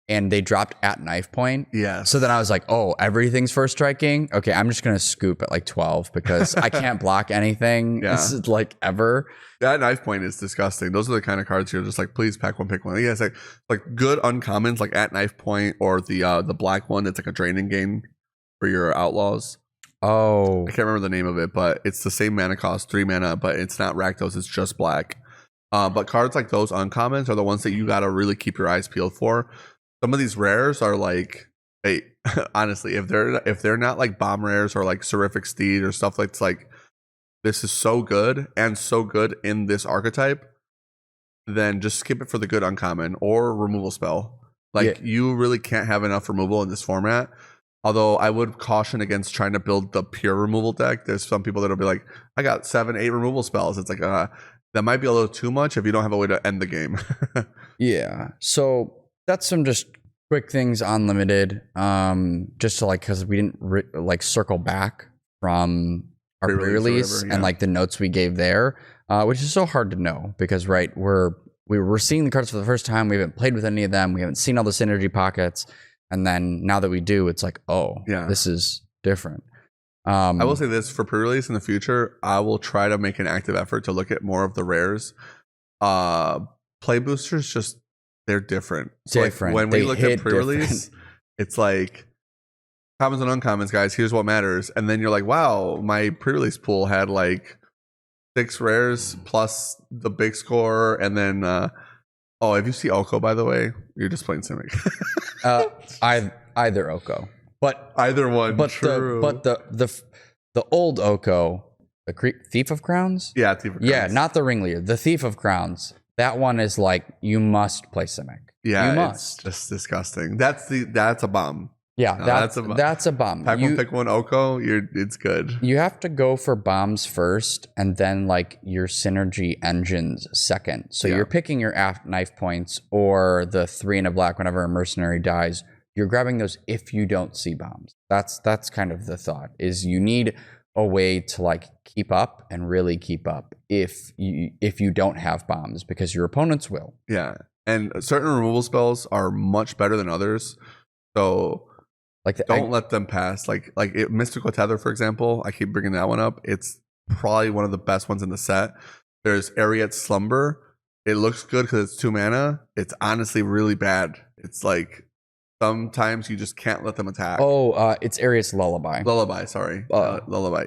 and they dropped at knife point. Yeah. So then I was like, oh, everything's first striking. Okay, I'm just gonna scoop at like 12 because I can't block anything. Yeah. This is like ever. That knife point is disgusting. Those are the kind of cards you're just like, please pack one, pick one. Yeah, it's like good uncommons like at knife point or the black one that's like a draining gain for your Outlaws. Oh, I can't remember the name of it, but it's the same mana cost, 3 mana, but it's not Rakdos, it's just black. But cards like those uncommons are the ones that you gotta really keep your eyes peeled for. Some of these rares are like, hey, honestly, if they're not like bomb rares or like Seraphic Steed or stuff that's like, this is so good and so good in this archetype, then just skip it for the good uncommon or removal spell. Like you really can't have enough removal in this format. Although I would caution against trying to build the pure removal deck. There's some people that'll be like, I got 7, 8 removal spells. It's like, that might be a little too much if you don't have a way to end the game. yeah. So that's some just quick things on limited. Just to like, because we didn't like circle back from our pre-release and like the notes we gave there, which is so hard to know because we're seeing the cards for the first time. We haven't played with any of them. We haven't seen all the synergy pockets. And then now that we do, it's like, oh, yeah, this is different. I will say this, for pre-release in the future, I will try to make an active effort to look at more of the rares. Play boosters, just they're different. So like when we look at pre-release, it's like commons and uncommons, guys. Here's what matters, and then you're like, wow, my pre-release pool had like 6 rares plus the big score, and then oh, if you see Oko, by the way, you're just playing Simic. Either Oko, but either one. But true. the old Oko, the Thief of Crowns. Yeah, Thief of Crowns. Yeah, not the Ringleader. The Thief of Crowns. That one is like you must play Simic. Yeah, you must. It's just disgusting. That's a bomb. Yeah, that's a bomb. Pick one Oko, it's good. You have to go for bombs first, and then like your synergy engines second. So you're picking your knife points or the 3 and a black whenever a mercenary dies. You're grabbing those if you don't see bombs. That's kind of the thought. Is you need a way to like keep up and really keep up if you don't have bombs because your opponents will. Yeah, and certain removal spells are much better than others. So. Like don't let them pass. Like Mystical Tether, for example. I keep bringing that one up. It's probably one of the best ones in the set. There's Ariet's Slumber. It looks good because it's 2 mana. It's honestly really bad. It's like sometimes you just can't let them attack. Oh, it's Ariet's Lullaby. Lullaby.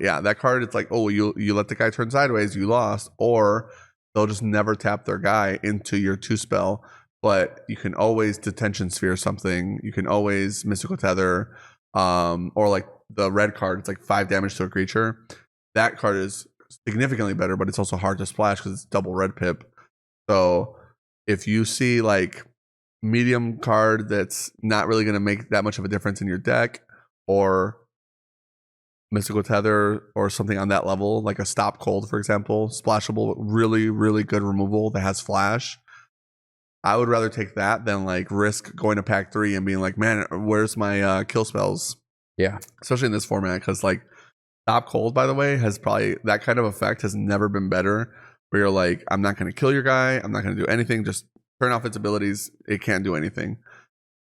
Yeah, that card. It's like, oh, you let the guy turn sideways, you lost, or they'll just never tap their guy into your 2 spell. But you can always Detention Sphere something. You can always Mystical Tether, or like the red card. It's like 5 damage to a creature. That card is significantly better, but it's also hard to splash because it's double red pip. So if you see like medium card that's not really going to make that much of a difference in your deck, or Mystical Tether or something on that level, like a Stop Cold, for example, splashable, really, really good removal that has flash. I would rather take that than like risk going to pack 3 and being like, man, where's my kill spells? Yeah. Especially in this format, because like Stop Cold, by the way, has probably that kind of effect has never been better. Where you're like, I'm not going to kill your guy. I'm not going to do anything. Just turn off its abilities. It can't do anything.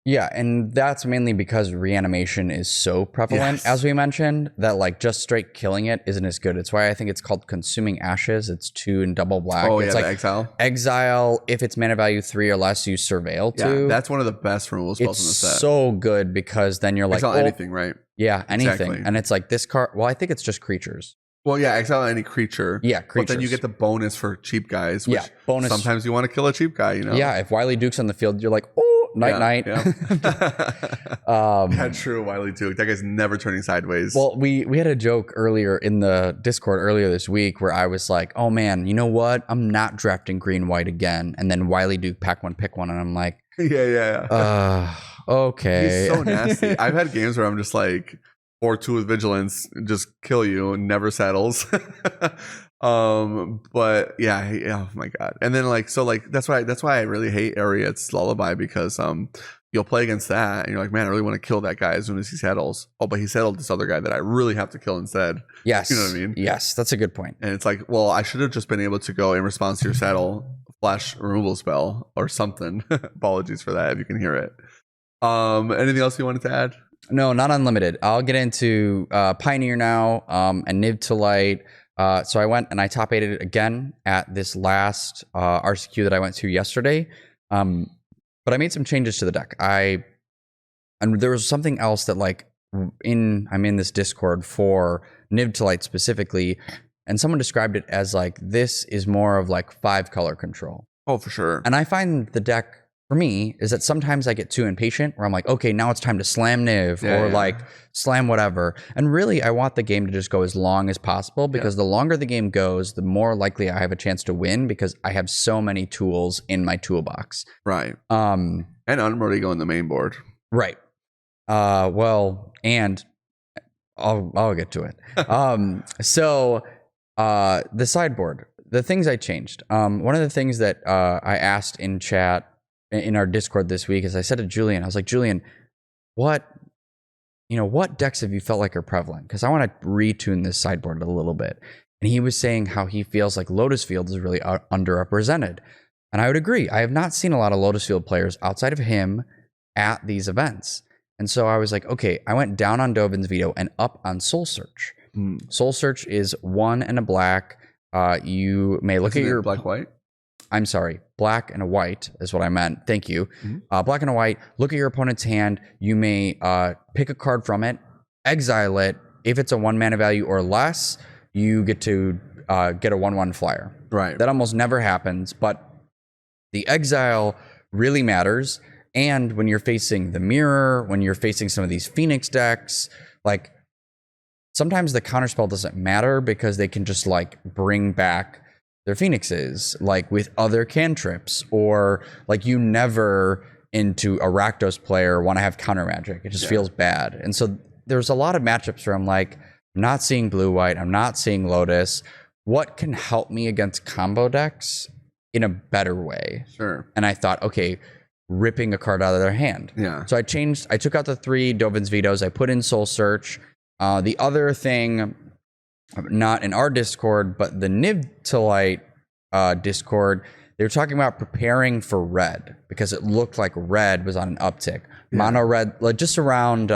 Yeah, and that's mainly because reanimation is so prevalent, Yes. as we mentioned, that like just straight killing it isn't as good. It's why I think it's called Consuming Ashes. It's 2 and double black. Oh, it's yeah, like the exile. exile. If it's mana value 3 or less, you surveil Yeah, 2. that's one of the best removal spells It's in the set. so good because then you're like, Exile anything, right? yeah, anything. Exactly. And it's like this card. Well, I think it's just creatures. Well, yeah, exile any creature. Yeah, But then you creatures. get the bonus for cheap guys. Which Yeah, bonus. Sometimes you want to kill a cheap guy, you know? Yeah, if Wily Duke's on the field, you're like, oh, night. Yeah, true, Wily Duke. That guy's never turning sideways. Well, we had a joke earlier in the Discord earlier this week where I was like, oh man, you know what? I'm not drafting green white again. And then Wily Duke pack one, pick one. And I'm like, yeah. Okay. He's so nasty. I've had games where I'm just like 4-2 with vigilance, just kill you and never settles. But yeah, oh my god. And then like that's why I really hate Ariet's Lullaby, because you'll play against that and you're like, man, I really want to kill that guy as soon as he settles. Oh, but he settled this other guy that I really have to kill instead. Yes. You know what I mean? Yes, that's a good point. And it's like, well, I should have just been able to go in response to your settle, flash removal spell or something. Apologies for that if you can hear it. Anything else you wanted to add? No, not unlimited. I'll get into Pioneer now and Niv to Light. So I went and I top 8'd it again at this last RCQ that I went to yesterday. But I made some changes to the deck. And there was something else that like I'm in this Discord for Niv to Light specifically, and someone described it as like this is more of like 5 color control. Oh, for sure. And I find the deck for me is that sometimes I get too impatient where I'm like, okay, now it's time to slam Niv like slam whatever. And really, I want the game to just go as long as possible, because the longer the game goes, the more likely I have a chance to win, because I have so many tools in my toolbox. Right. And Unmurray go in the main board. Right. Well, and I'll get to it. So the sideboard, the things I changed. One of the things that I asked in chat in our Discord this week is I said to Julian, I was like, Julian, what decks have you felt like are prevalent? Because I want to retune this sideboard a little bit. And he was saying how he feels like Lotus Field is really underrepresented. And I would agree. I have not seen a lot of Lotus Field players outside of him at these events. And so I was like, okay, I went down on Dovin's Veto and up on Soul Search. Soul Search is 1 and a black. You may look at your black-white. I'm sorry, black and a white is what I meant. Thank you. Black and a white. Look at your opponent's hand. You may pick a card from it, exile it. If it's a 1 mana value or less, you get to get a 1/1 flyer. Right. That almost never happens, but the exile really matters. And when you're facing the mirror, when you're facing some of these Phoenix decks, like sometimes the counterspell doesn't matter because they can just like bring back their Phoenixes, like with other cantrips, or like you never into a Rakdos player want to have counter magic. It just feels bad. And so there's a lot of matchups where I'm like, I'm not seeing blue-white, I'm not seeing Lotus. What can help me against combo decks in a better way? Sure. And I thought, okay, ripping a card out of their hand. Yeah. So I took out the 3 Dovin's Vetoes, I put in Soul Search. The other thing, not in our Discord, but the Niv to Light Discord, they were talking about preparing for red because it looked like red was on an uptick. Mono red, like just around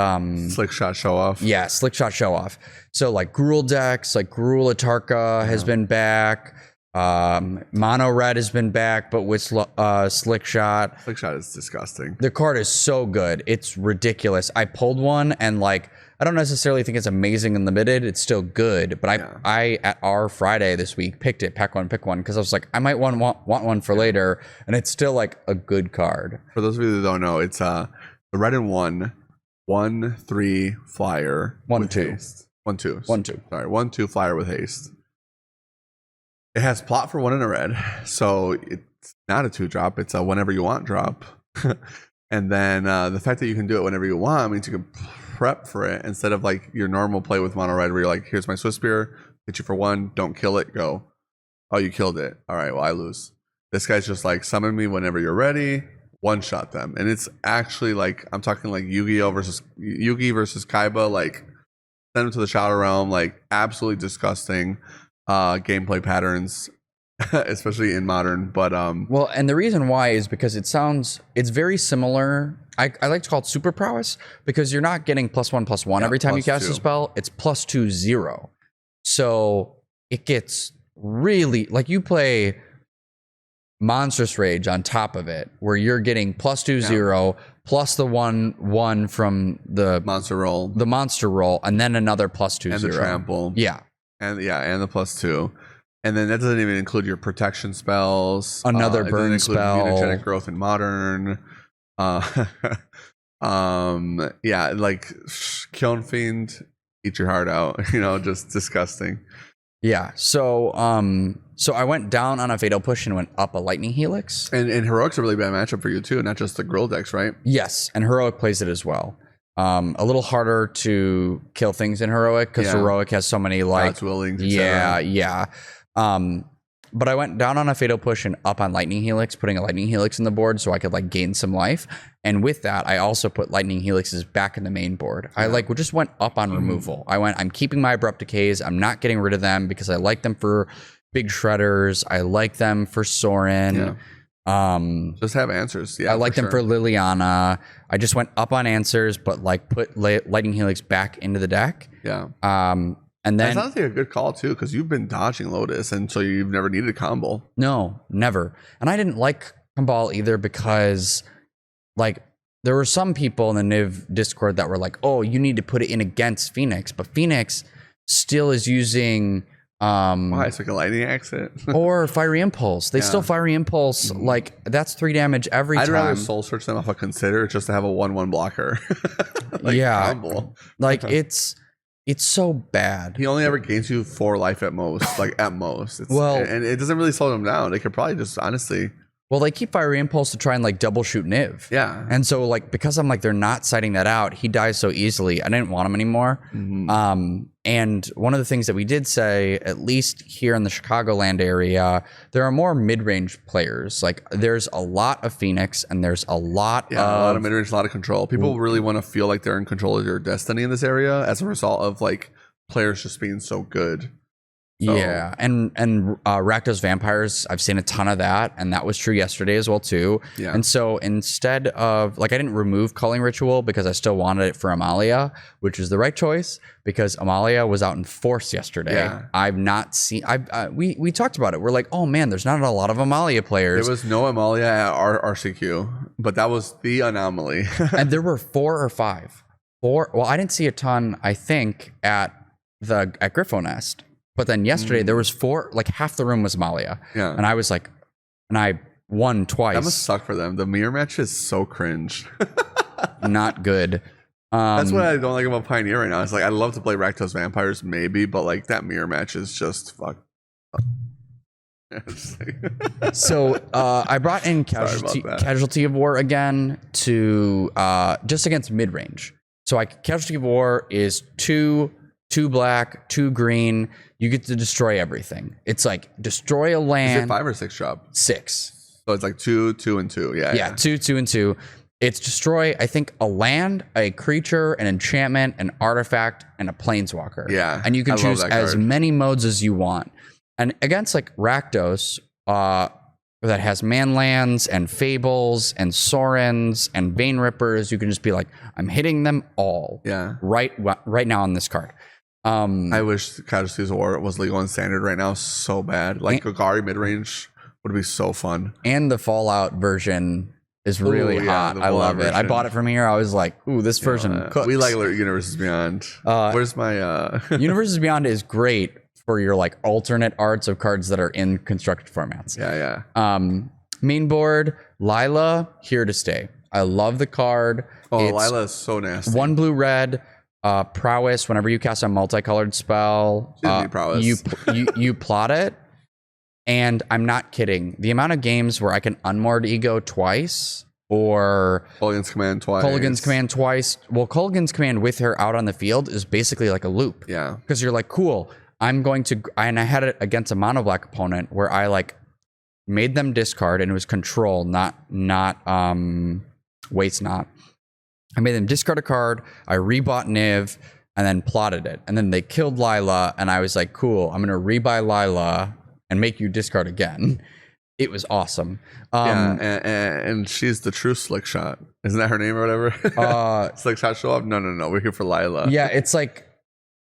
Slick Shot Show Off. Yeah, Slick Shot Show Off. So like Gruul decks, like Gruul Atarka has been back. Mono red has been back, but with Slick Shot. Slick Shot is disgusting. The card is so good. It's ridiculous. I pulled one and like I don't necessarily think it's amazing and limited. It's still good, but I at our Friday this week picked it, pack one, pick one, because I was like, I might want one for later, and it's still like a good card. For those of you that don't know, it's the red and 1/3 flyer. 1/2. Haste. 1/2. 1/2. Sorry, 1/2 flyer with haste. It has plot for 1 and a red, so it's not a 2-drop. It's a whenever you want drop. And then the fact that you can do it whenever you want means you can prep for it instead of like your normal play with mono red where you're like, here's my Swiss Spear, hit you for 1, don't kill it, go. Oh, you killed it. All right, well, I lose. This guy's just like, summon me whenever you're ready, one-shot them. And it's actually like, I'm talking like Yu-Gi versus Kaiba, like send them to the Shadow Realm, like absolutely disgusting gameplay patterns. Especially in modern, but well, and the reason why is because it's very similar I like to call it super prowess because you're not getting +1/+1 every time you cast a spell. It's +2/0. So it gets really like you play Monstrous Rage on top of it, where you're getting +2/0 plus the 1/1 from the monster roll, and then another +2/0 and the trample. Yeah, and the +2, and then that doesn't even include your protection spells. Another burn spell, mutagenic growth in modern. Like Kiln Fiend, eat your heart out. Just disgusting. Yeah. So I went down on a Fatal Push and went up a Lightning Helix. And Heroic's a really bad matchup for you too, not just the Grill decks, right? Yes, and Heroic plays it as well. A little harder to kill things in Heroic because Heroic has so many God's willings, yeah. But I went down on a Fatal Push and up on Lightning Helix, putting a Lightning Helix in the board so I could gain some life. And with that, I also put Lightning Helixes back in the main board. I just went up on removal. I'm keeping my Abrupt Decays. I'm not getting rid of them because I like them for big shredders. I like them for Sorin. Just have answers. Yeah, I like them for Liliana. I just went up on answers, but put Lightning Helix back into the deck. Yeah. And then that's honestly a good call too, because you've been dodging Lotus, and so you've never needed a combo. No, never. And I didn't like Kambal either because, there were some people in the Niv Discord that were like, "Oh, you need to put it in against Phoenix," but Phoenix still is using. Why? It's like a lightning exit. Or Fiery Impulse. They still Fiery Impulse. That's 3 damage every time. I'd rather soul search them off a Consider just to have a 1/1 blocker. Combo. It's so bad. He only ever gains you 4 life at most, at most. And it doesn't really slow them down. They could probably just honestly. Well, they keep Fiery Impulse to try and double shoot Niv. Yeah. And so because I'm they're not citing that out, he dies so easily. I didn't want him anymore. Mm-hmm. And one of the things that we did say, at least here in the Chicagoland area, there are more mid-range players. There's a lot of Phoenix and there's a lot of mid-range, a lot of control. People really want to feel like they're in control of their destiny in this area as a result of players just being so good. So. Yeah, and Rakdos Vampires, I've seen a ton of that, and that was true yesterday as well too. Yeah. And so instead of I didn't remove Culling Ritual because I still wanted it for Amalia, which is the right choice because Amalia was out in force yesterday. Yeah. I've not seen. We talked about it. We're like, oh man, there's not a lot of Amalia players. There was no Amalia at RCQ, but that was the anomaly. And there were 4 or 5. 4. Well, I didn't see a ton. I think at Griffo Nest. But then yesterday there was 4, half the room was Amalia. Yeah. And I was and I won twice. That must suck for them. The mirror match is so cringe. Not good. That's what I don't like about Pioneer right now. It's I'd love to play Rakdos Vampires maybe, but that mirror match is just fuck. So I brought in Casualty of War again to just against mid range. So Casualty of War is 2 black, 2 green. You get to destroy everything. It's destroy a land. Is it 5 or 6 drop? 6. So it's 2, 2, and 2. Yeah. 2, 2, and 2. It's destroy, I think, a land, a creature, an enchantment, an artifact, and a planeswalker. Yeah. And you can choose as many modes as you want. And against Rakdos, that has manlands and fables and Sorins and Vein Rippers, you can just be I'm hitting them all. Yeah. Right now on this card. I wish Casualties of War was legal and standard right now so bad. Golgari midrange would be so fun. And the Fallout version is really hot. I love it. I bought it from here. I was ooh, this version cooks. We like Universes Beyond. Where's my Universes Beyond is great for your alternate arts of cards that are in constructed formats. Yeah. Main board, Lila, here to stay. I love the card. Lila is so nasty. 1 blue red. Prowess. Whenever you cast a multicolored spell, you plot it. And I'm not kidding. The amount of games where I can unmoored Ego twice or Culligan's Command twice. Well, Culligan's Command with her out on the field is basically a loop. Yeah. Because you're cool. I'm going to, and I had it against a mono black opponent where I made them discard and it was control, not waste not. I made them discard a card. I rebought Niv and then plotted it. And then they killed Lila. And I was cool, I'm going to rebuy Lila and make you discard again. It was awesome. Yeah, and she's the true slick shot. Isn't that her name or whatever? Slick shot show up? No. We're here for Lila. Yeah, it's like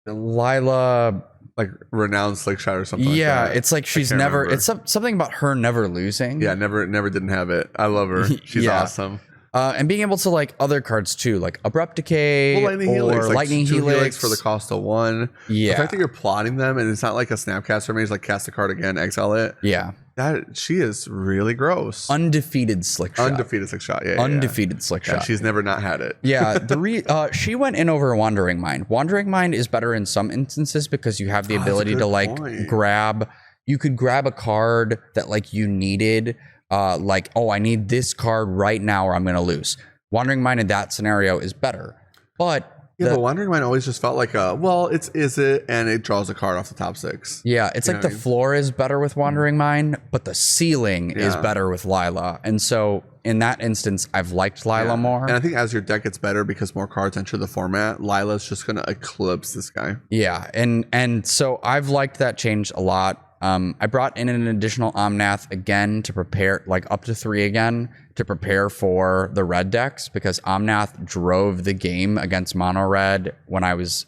Lila, like renowned slick shot or something. Yeah, like that. it's like she's never. remember. It's something about her never losing. Yeah, never didn't have it. I love her. She's Yeah. awesome. And being able to like other cards too, like Abrupt Decay Lightning or Helix, like Lightning 2 Helix for the cost of 1. Yeah. The fact that you're plotting them and it's not like a Snapcaster mage, like cast a card again, exile it. Yeah. That she is really gross. Undefeated slick shot. Undefeated slick shot. Yeah. Undefeated slick Yeah, shot. she's never not had it. Yeah, she went in over Wandering Mind. Wandering Mind is better in some instances because you have the ability to like grab. You could grab a card that like you needed. Like, oh, I need this card right now, or I'm gonna lose. Wandering Mind in that scenario is better, but but Wandering Mind always just felt like is it, and it draws a card off the top 6. Yeah, it's like the floor is better with Wandering Mind, but the ceiling is better with Lila. And so in that instance, I've liked Lila more. And I think as your deck gets better because more cards enter the format, Lila's just gonna eclipse this guy. Yeah, and so I've liked that change a lot. I brought in an additional Omnath again to prepare, like up to 3 again, to prepare for the red decks, because Omnath drove the game against mono red when I was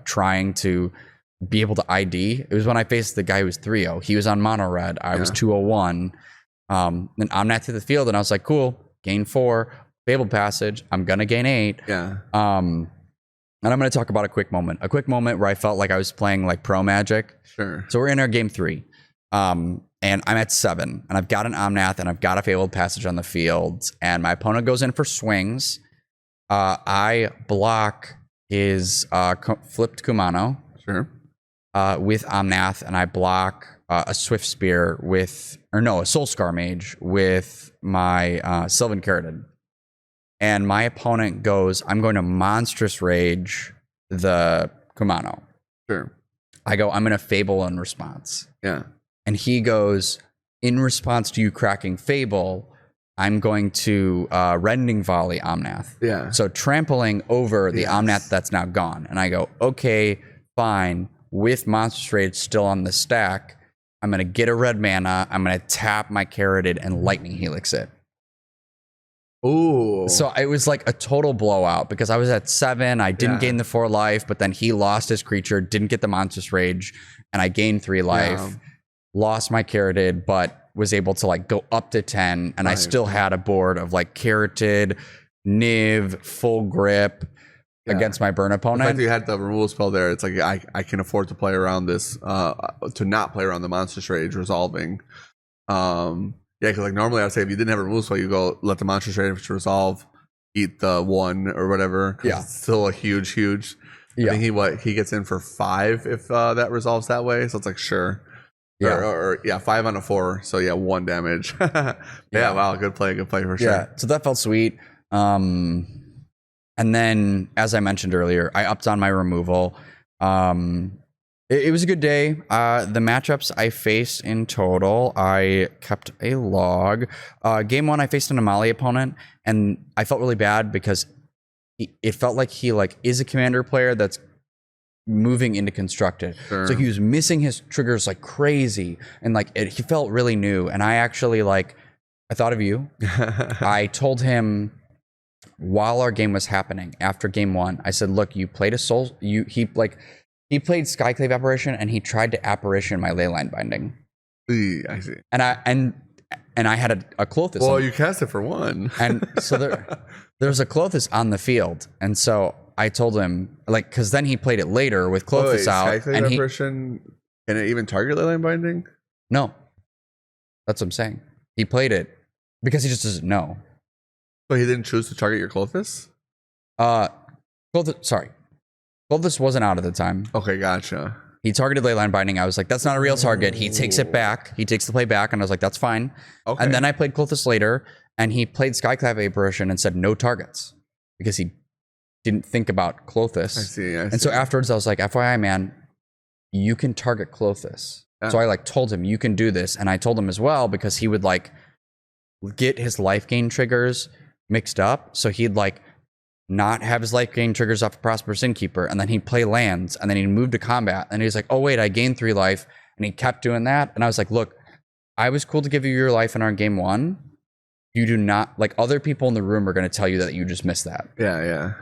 trying to be able to ID. It was when I faced the guy who was 3-0. He was on mono red. I was 201. Then Omnath hit the field, and I was like, cool, gain 4, Fabled Passage. I'm going to gain 8. Yeah. And I'm going to talk about a quick moment where I felt like I was playing like pro Magic. Sure. So we're in our game 3. And I'm at 7, and I've got an Omnath, and I've got a Fabled Passage on the field, and my opponent goes in for swings. I block his flipped Kumano. Sure. With Omnath, and I block a Swift Spear a Soulscar Mage with my Sylvan Caryatid. And my opponent goes, I'm going to Monstrous Rage the Kumano. Sure. I go, I'm going to Fable in response. Yeah. And he goes, in response to you cracking Fable, I'm going to Rending Volley Omnath. Yeah. So trampling over the Omnath that's now gone. And I go, okay, fine. With Monstrous Rage still on the stack, I'm going to get a red mana. I'm going to tap my Caryatid and Lightning Helix it. Ooh. So it was like a total blowout because I was at 7. I didn't gain the 4 life, but then he lost his creature, didn't get the Monstrous Rage, and I gained 3 life. Lost my Caryatid, but was able to like go up to 10, and I still had a board of like Caryatid, Niv, Full Grip against my burn opponent. The fact that you had the removal spell there, it's like I can afford to play around this, to not play around the Monstrous Rage resolving. Yeah, because like normally I'd say if you didn't have a removal spell, you go let the Monstrous Rage resolve, eat the 1 or whatever. Yeah, it's still a huge. I think he gets in for 5 if that resolves that way. So it's like sure. Yeah. Or 5 on a 4. So yeah, 1 damage. Yeah, wow, good play for sure. Yeah, so that felt sweet. And then, as I mentioned earlier, I upped on my removal. It was a good day. The matchups I faced in total, I kept a log. Game 1, I faced an Amali opponent, and I felt really bad because it felt like he is a commander player that's moving into constructed. Sure. So he was missing his triggers like crazy, and he felt really new. And I actually I thought of you. I told him while our game was happening after game 1, I said, look, you played he played Skyclave Apparition, and he tried to Apparition my Leyline Binding. I see. And I had a Klothys. Well, you cast it for 1. And so there's a Klothys on the field. And so I told him, because then he played it later with Klothys out. Skyclave Apparition, can it even target Leyline Binding? No. That's what I'm saying. He played it because he just doesn't know. So he didn't choose to target your Klothys? Klothys wasn't out at the time. Okay, gotcha. He targeted Leyline Binding. I was like, that's not a real target. He takes it back. He takes the play back. And I was like, that's fine. Okay. And then I played Klothys later, and he played Skyclave Apparition and said no targets because he didn't think about Klothys. I see. And so afterwards, I was like, FYI, man, you can target Klothys. Yeah. So I told him, you can do this. And I told him as well, because he would get his life gain triggers mixed up. So he'd not have his life gain triggers off of Prosperous Innkeeper, and then he'd play lands, and then he'd move to combat, and he's like, oh wait, I gained 3 life, and he kept doing that. And I was like, look, I was cool to give you your life in our game 1. You do not, like, other people in the room are going to tell you that you just missed that. Yeah.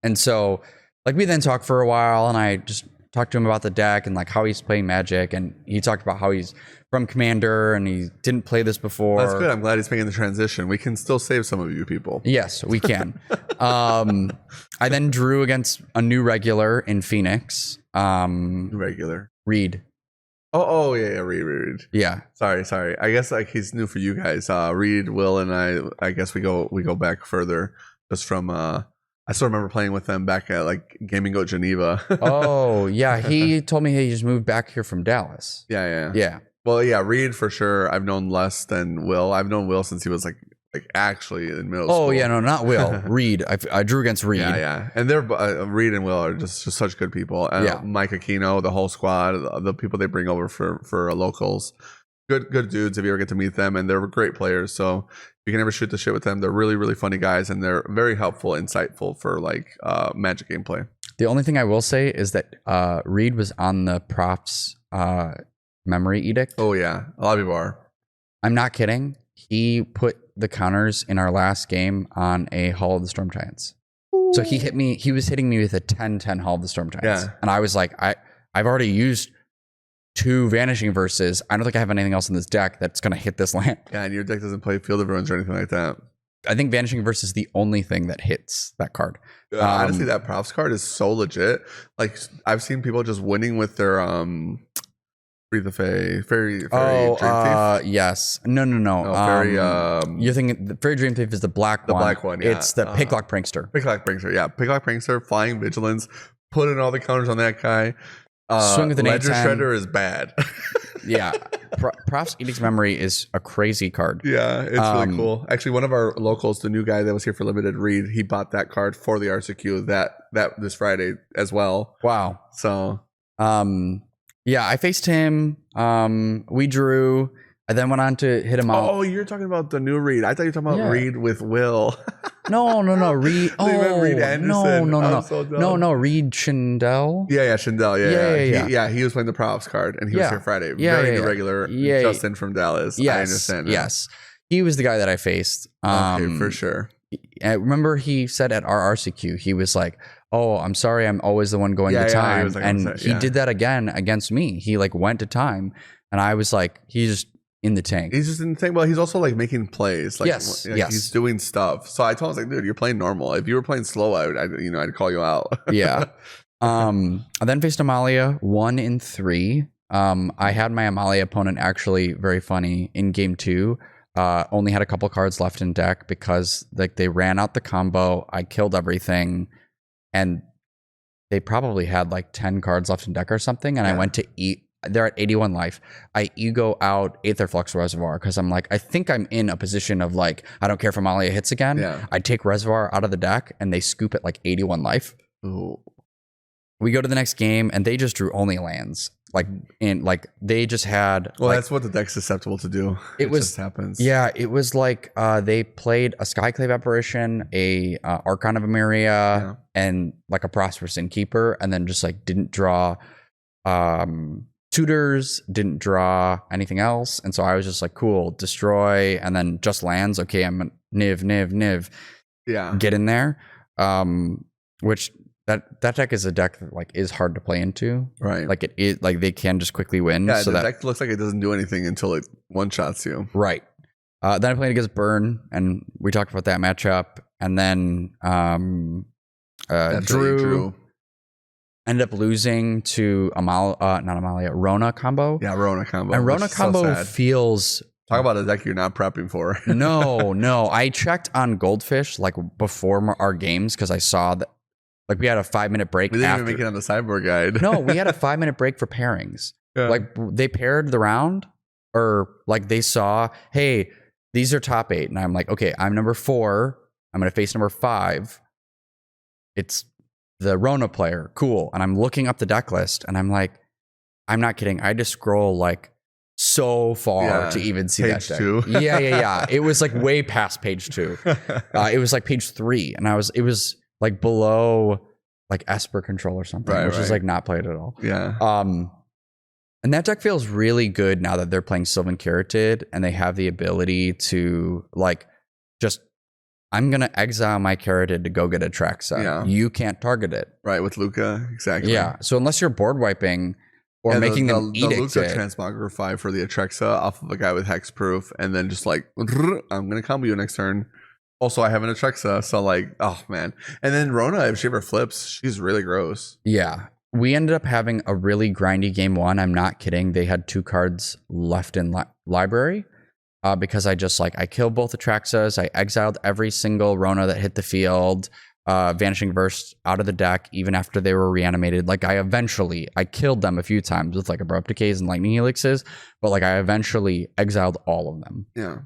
And so, like, we then talked for a while, and I just talked to him about the deck and like how he's playing Magic, and he talked about how he's from Commander and he didn't play this before. That's good. I'm glad he's making the transition. We can still save some of you people. Yes, we can. I then drew against a new regular in Phoenix. Regular. Reed. Oh yeah, Reed. Yeah. Sorry. I guess like he's new for you guys. Reed, Will, and I guess we go back further just from I still remember playing with them back at like Gaming Goat Geneva. Oh yeah, he told me he just moved back here from Dallas. Yeah. Well, yeah, Reed for sure. I've known less than Will. I've known Will since he was like actually in middle school. Oh yeah, no, not Will. Reed. I drew against Reed. Yeah. And they're Reed and Will are just such good people. And Mike Aquino, the whole squad, the people they bring over for locals. Good dudes if you ever get to meet them, and they're great players. So if you can ever shoot the shit with them, they're really, really funny guys, and they're very helpful, insightful for like Magic gameplay. The only thing I will say is that Reed was on the Prof's memory edict. Oh yeah, a lot of people are. I'm not kidding. He put the counters in our last game on a Hall of the Storm Giants. So he hit me. He was hitting me with a 10-10 Hall of the Storm Giants, and I was like, I've already used 2 Vanishing Verses. I don't think I have anything else in this deck that's going to hit this land. Yeah, and your deck doesn't play Field of Ruins or anything like that. I think Vanishing Verse is the only thing that hits that card. Honestly, that props card is so legit. Like, I've seen people just winning with their Free the Fae, Fairy Dream Thief. Yes. No. You're thinking the Fairy Dream Thief is the black one. The black one, yeah. It's the Picklock Prankster. Picklock Prankster, yeah. Picklock Prankster, Flying Vigilance, put in all the counters on that guy. Swing with an Ledger 8-10. Shredder is bad. Yeah. Prof's Edict's Memory is a crazy card. Yeah, it's really cool. Actually, one of our locals, the new guy that was here for Limited, Reed, he bought that card for the RCQ that this Friday as well. Wow. So, yeah, I faced him. We drew. I then went on to hit him out. Oh, you're talking about the new Reed. I thought you were talking about Reed with Will. No. Reed. Oh, Reed Anderson. No. Reed Schindel. Yeah, Schindel. Yeah. He was playing the props card, and he was here Friday. Very regular. Justin from Dallas. Yes, I understand. Yes, he was the guy that I faced. Okay, for sure. I remember he said at our RCQ, he was like, "Oh, I'm sorry, I'm always the one going to time," and he did that again against me. He like went to time, and I was like, he's just in the tank. He's just in the tank. Well, he's also like making plays. Like, yes. He's doing stuff. So I told him, I was like, dude, you're playing normal. If you were playing slow, I'd call you out. Yeah. I then faced Amalia 1 in 3. I had my Amalia opponent actually very funny in game 2. Only had a couple cards left in deck because like they ran out the combo. I killed everything, and they probably had like 10 cards left in deck or something. And I went to eat. They're at 81 life. I ego out Aetherflux Reservoir because I'm like, I think I'm in a position of like, I don't care if Amalia hits again. Yeah. I take Reservoir out of the deck and they scoop at like 81 life. Ooh. We go to the next game and they just drew only lands. They just had. Well, that's what the deck's susceptible to do. It just happens. Yeah, it was like they played a Skyclave Apparition, a Archon of Emeria, and like a Prosperous Innkeeper, and then just like didn't draw tutors, didn't draw anything else. And so I was just like, cool, destroy, and then just lands. Okay, I'm Niv. Yeah. Get in there. Which that deck is a deck that like is hard to play into. Right. Like like they can just quickly win. Yeah, so the deck looks like it doesn't do anything until it one-shots you. Right. Then I played against Burn, and we talked about that matchup. And then Drew ended up losing to Rona combo. Yeah, Rona combo. And Rona combo feels... Talk about a deck you're not prepping for. No. I checked on Goldfish like before our games because I saw that like we had a 5-minute break. We didn't even make it on the sideboard guide. No, we had a 5-minute break for pairings. Yeah. Like they paired the round, or like they saw, hey, these are top 8. And I'm like, okay, I'm number 4. I'm going to face number 5. It's the Rona player. Cool. And I'm looking up the deck list and I'm like, I'm not kidding. I had to scroll like so far to even see page that deck. 2. Yeah. It was like way past page 2. It was like page 3. And it was like below like Esper Control or something, which is like not played at all. Yeah. And And that deck feels really good now that they're playing Sylvan Caryatid and they have the ability to like just, I'm going to exile my Caryatid to go get a Traxa. Yeah. You can't target it. Right, with Luca, exactly. Yeah. So unless you're board wiping or making them the edict Luca it. transmogrify for the Atrexa off of a guy with hexproof, and then just like, I'm going to combo you next turn. Also, I have an Atrexa, so like, oh man. And then Rona, if she ever flips, she's really gross. Yeah. We ended up having a really grindy game one. I'm not kidding. They had 2 cards left in library because I just like, I killed both Atraxas. I exiled every single Rona that hit the field, Vanishing Verse out of the deck, even after they were reanimated. Like I killed them a few times with like Abrupt Decays and Lightning Helixes, but like I eventually exiled all of them. Yeah.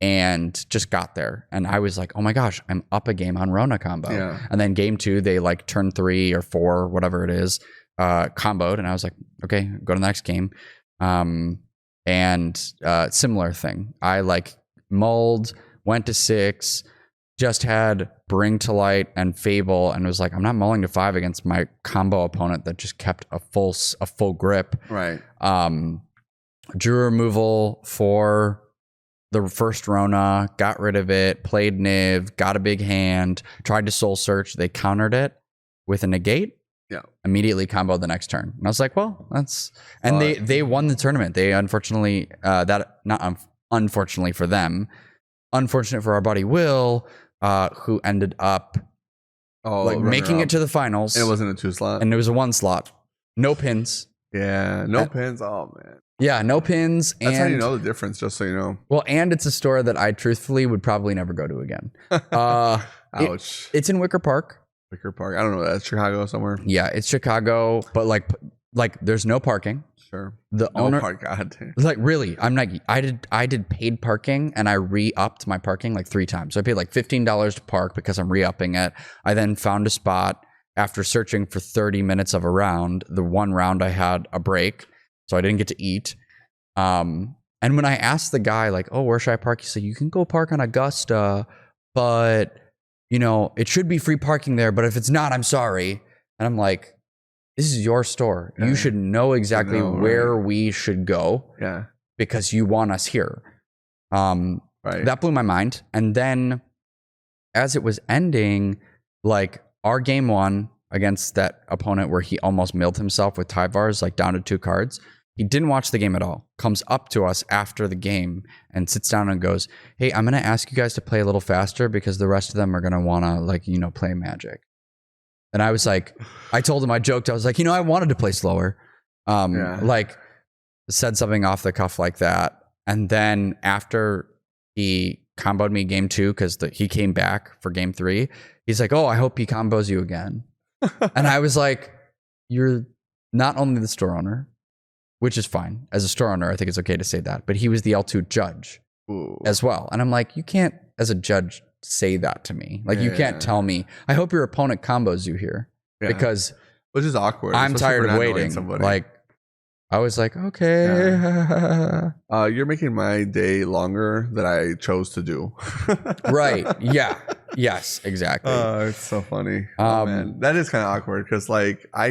And just got there. And I was like, oh my gosh, I'm up a game on Rona combo. Yeah. And then game 2, they like turn 3 or 4, whatever it is, comboed. And I was like, okay, go to the next game. And similar thing. I like mulled, went to 6, just had Bring to Light and Fable, and was like, I'm not mulling to 5 against my combo opponent that just kept a full grip. Right. Drew removal for the first Rona, got rid of it, played Niv, got a big hand, tried to soul search. They countered it with a negate. Yeah. Immediately comboed the next turn. And I was like, well, that's... And they won the tournament. They unfortunately... unfortunately for them, unfortunate for our buddy Will, who ended up making it to the finals. And it wasn't a 2 slot. And it was a 1 slot. No pins. Yeah, no pins. Oh, man. Yeah, no pins. That's how you know the difference, just so you know. Well, and it's a store that I truthfully would probably never go to again. Ouch. It's in Wicker Park. Wicker Park. I don't know. That's Chicago somewhere. Yeah, it's Chicago, but like there's no parking. Sure. The no owner, park. God damn. like really, I'm like I did paid parking and I re-upped my parking like 3 times. So I paid like $15 to park because I'm re-upping it. I then found a spot after searching for 30 minutes of a round. The one round I had a break, so I didn't get to eat. And when I asked the guy like, oh, where should I park? He said, you can go park on Augusta, but you know, it should be free parking there. But if it's not, I'm sorry. And I'm like, this is your store. Yeah. You should know exactly where we should go. Yeah. Because you want us here. Right. That blew my mind. And then as it was ending, like our game 1 against that opponent where he almost milled himself with Tyvars, like down to 2 cards. He didn't watch the game at all, comes up to us after the game and sits down and goes, hey, I'm going to ask you guys to play a little faster because the rest of them are going to want to like, you know, play Magic. And I was like, I told him, I joked. I was like, you know, I wanted to play slower. Like said something off the cuff like that. And then after he comboed me game 2, because he came back for game 3, he's like, oh, I hope he combos you again. And I was like, you're not only the store owner, which is fine. As a store owner, I think it's okay to say that. But he was the L2 judge as well. And I'm like, you can't, as a judge, say that to me. Like, you can't tell me, I hope your opponent combos you here. Because... Which is awkward. I'm tired of waiting. Like, I was like, okay. Yeah. You're making my day longer that I chose to do. Right. Yeah. Yes, exactly. It's so funny. Man. That is kind of awkward because, like, I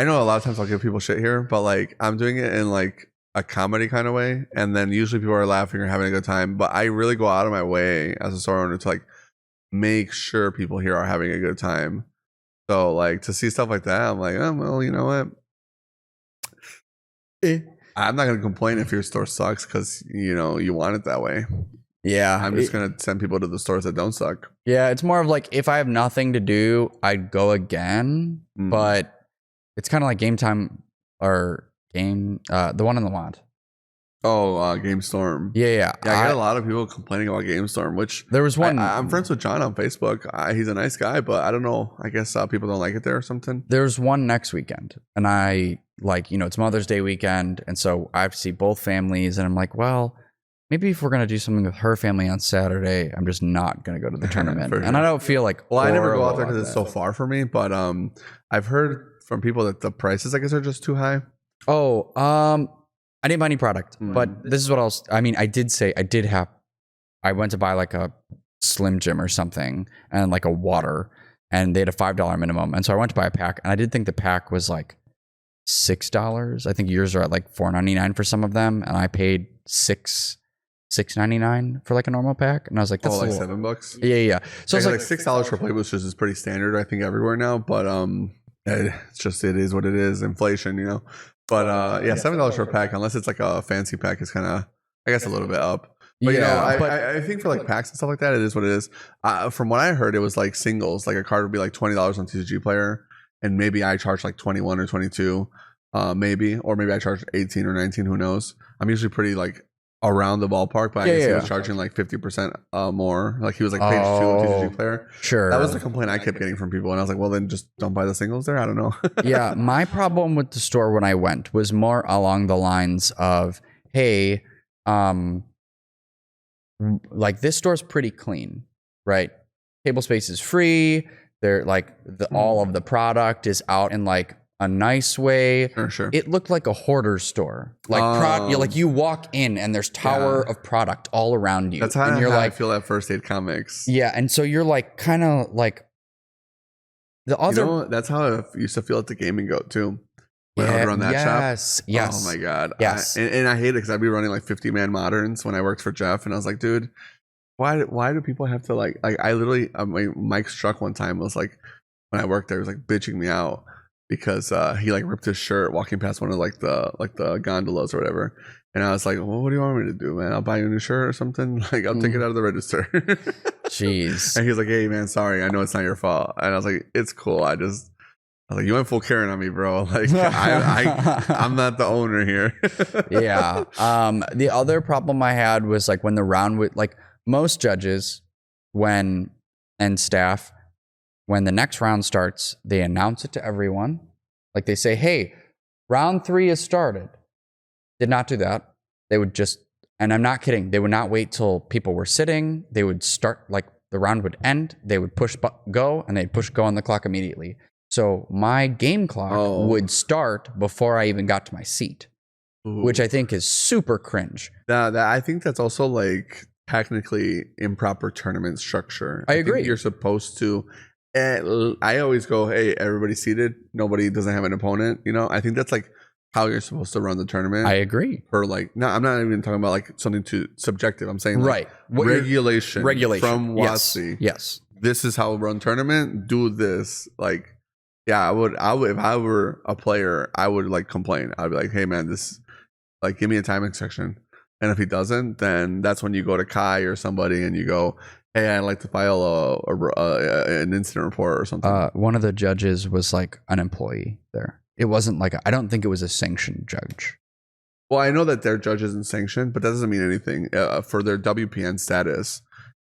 know a lot of times I'll give people shit here, but like I'm doing it in like a comedy kind of way, and then usually people are laughing or having a good time, but I really go out of my way as a store owner to like make sure people here are having a good time. So like to see stuff like that, I'm like, oh well, you know what? I'm not gonna complain if your store sucks because you know you want it that way. Yeah, I'm just gonna send people to the stores that don't suck. Yeah, it's more of like if I have nothing to do, I'd go again, but it's kind of like Game Time or the one in the Wand. Oh, Game Storm. Yeah. I got a lot of people complaining about Game Storm, which there was one. I'm friends with John on Facebook. He's a nice guy, but I don't know. I guess people don't like it there or something. There's one next weekend, and I like, you know, it's Mother's Day weekend, and so I have to see both families, and I'm like, well, maybe if we're gonna do something with her family on Saturday, I'm just not gonna go to the tournament. Sure. And I don't feel like, well, I never go out there because it's so far for me. But I've heard from people that the prices, I guess, are just too high. Oh, I didn't buy any product, but this is what else. I mean, I went to buy like a Slim Jim or something and like a water, and they had a $5 minimum. And so I went to buy a pack, and I did think the pack was like $6. I think yours are at like $4.99 for some of them, and I paid $6.99 for like a normal pack, and I was like, that's like $7. Yeah. Yeah. So it's like $6 for play boosters is pretty standard, I think, everywhere now. But it's just, it is what it is, inflation, you know. But $7 for a pack, unless it's like a fancy pack, is kind of, I guess, a little bit up. But I think for like packs and stuff like that, it is what it is. From what I heard, it was like singles. Like a card would be like $20 on TCG Player, and maybe I charge like 21 or 22, maybe, or maybe I charge 18 or 19. Who knows? I'm usually pretty like around the ballpark, but I guess he was charging like 50% more. Like he was like page 2 on TCG Player. Sure. That was the complaint I kept getting from people, and I was like, well, then just don't buy the singles there. I don't know. Yeah, my problem with the store when I went was more along the lines of, hey, like this store's pretty clean, right? Table space is free. They're like all of the product is out in like a nice way. Sure. It looked like a hoarder store. Like like you walk in and there's tower of product all around you. That's how, and you're I feel at First Aid Comics. Yeah, and so you're like kind of like the other. You know, that's how I used to feel at the Gaming Goat too. When I would run that shop. Yes. Oh my god. Yes. And I hate it because I'd be running like 50-man moderns when I worked for Jeff, and I was like, dude, why do people have to like I literally Mike Struck one time was like, when I worked there, he was like bitching me out because he like ripped his shirt walking past one of like the gondolas or whatever. And I was like, well, what do you want me to do, man? I'll buy you a new shirt or something. Like, I'll take it out of the register. Jeez. And he was like, hey man, sorry, I know it's not your fault. And I was like, it's cool. I was like, you went full Karen on me, bro. Like, I'm not the owner here. Yeah. The other problem I had was like when the round would, like most judges, and staff, when the next round starts, they announce it to everyone. Like they say, hey, round 3 has started. Did not do that. They would just, and I'm not kidding, they would not wait till people were sitting. They would start, like the round would end. They would push go, and they'd push go on the clock immediately. So my game clock would start before I even got to my seat, which I think is super cringe. I think that's also like technically improper tournament structure. I agree. Think you're supposed to. I always go, hey, everybody's seated. Nobody doesn't have an opponent. You know, I think that's like how you're supposed to run the tournament. I agree. For like, no, I'm not even talking about like something too subjective. I'm saying like right. Regulation from yes. WotC. Yes. This is how we run tournament. Do this. Like, yeah, I would if I were a player, I would like complain. I'd be like, hey man, this, like, give me a timing section. And if he doesn't, then that's when you go to Kai or somebody and you go, hey, I'd like to file an incident report or something. One of the judges was like an employee there. It wasn't like, I don't think it was a sanctioned judge. Well, I know that their judge isn't sanctioned, but that doesn't mean anything. For their WPN status,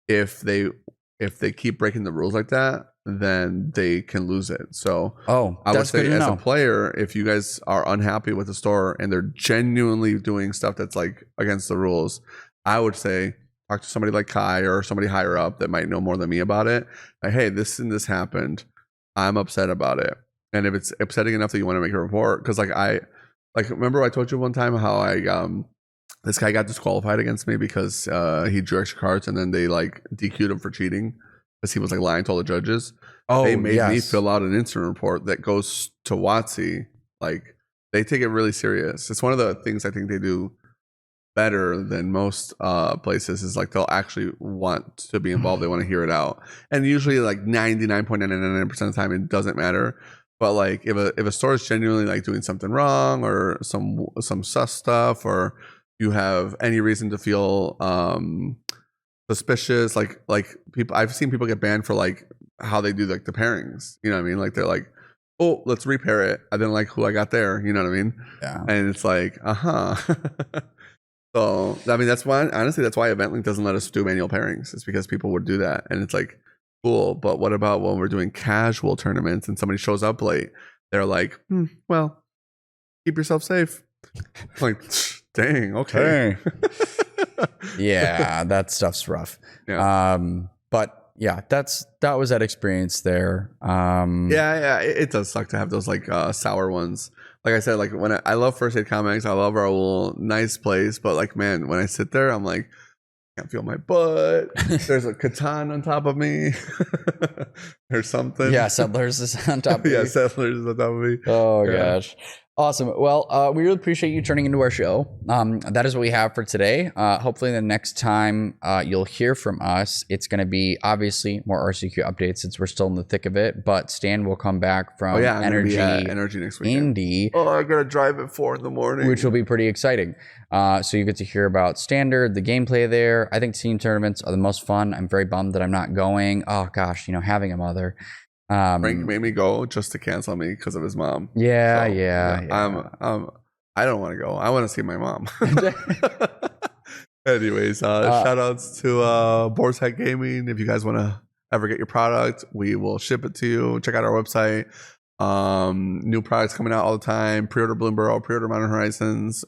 if they keep breaking the rules like that, then they can lose it. So I would say as a player, if you guys are unhappy with the store and they're genuinely doing stuff that's like against the rules, I would say talk to somebody like Kai or somebody higher up that might know more than me about it. Like, hey, this and this happened. I'm upset about it. And if it's upsetting enough that you want to make a report, because remember I told you one time how this guy got disqualified against me because he drew extra cards and then they like DQ'd him for cheating because he was like lying to all the judges. They made me fill out an incident report that goes to WotC. Like, they take it really serious. It's one of the things I think they do better than most places is like they'll actually want to be involved. They want to hear it out. And usually like 99.999% of the time it doesn't matter. But like if a store is genuinely like doing something wrong or some sus stuff, or you have any reason to feel suspicious, like people, I've seen people get banned for like how they do like the pairings. You know what I mean? Like they're like, oh, let's repair it. I didn't like who I got there. You know what I mean? Yeah. And it's like, So I mean, that's why, honestly, that's why EventLink doesn't let us do manual pairings. It's because people would do that, and it's like, cool, but what about when we're doing casual tournaments and somebody shows up late? They're like, well, keep yourself safe. Like, dang, okay. Yeah, that stuff's rough. Yeah. But yeah, that was that experience there. Yeah, it does suck to have those like sour ones. Like I said, like when I love First Aid Comics, I love our little nice place, but like, man, when I sit there, I'm like, I can't feel my butt. There's a Catan on top of me. There's something. Yeah, Settlers is on top of me. Yeah, Settlers is on top of me. Oh gosh. Awesome. Well, we really appreciate you turning into our show. That is what we have for today. Hopefully the next time you'll hear from us, it's going to be obviously more RCQ updates since we're still in the thick of it. But Stan will come back from Energy next week. Indy. Oh, I got to drive at 4 a.m, which will be pretty exciting. So you get to hear about Standard, the gameplay there. I think team tournaments are the most fun. I'm very bummed that I'm not going. Oh gosh, having a mother. Frank made me go just to cancel me because of his mom. Yeah. I don't want to go. I want to see my mom. Anyways, shout outs to Boar's Head Gaming. If you guys want to ever get your product, we will ship it to you. Check out our website. New products coming out all the time. Pre-order Bloomberg, pre-order Modern Horizons.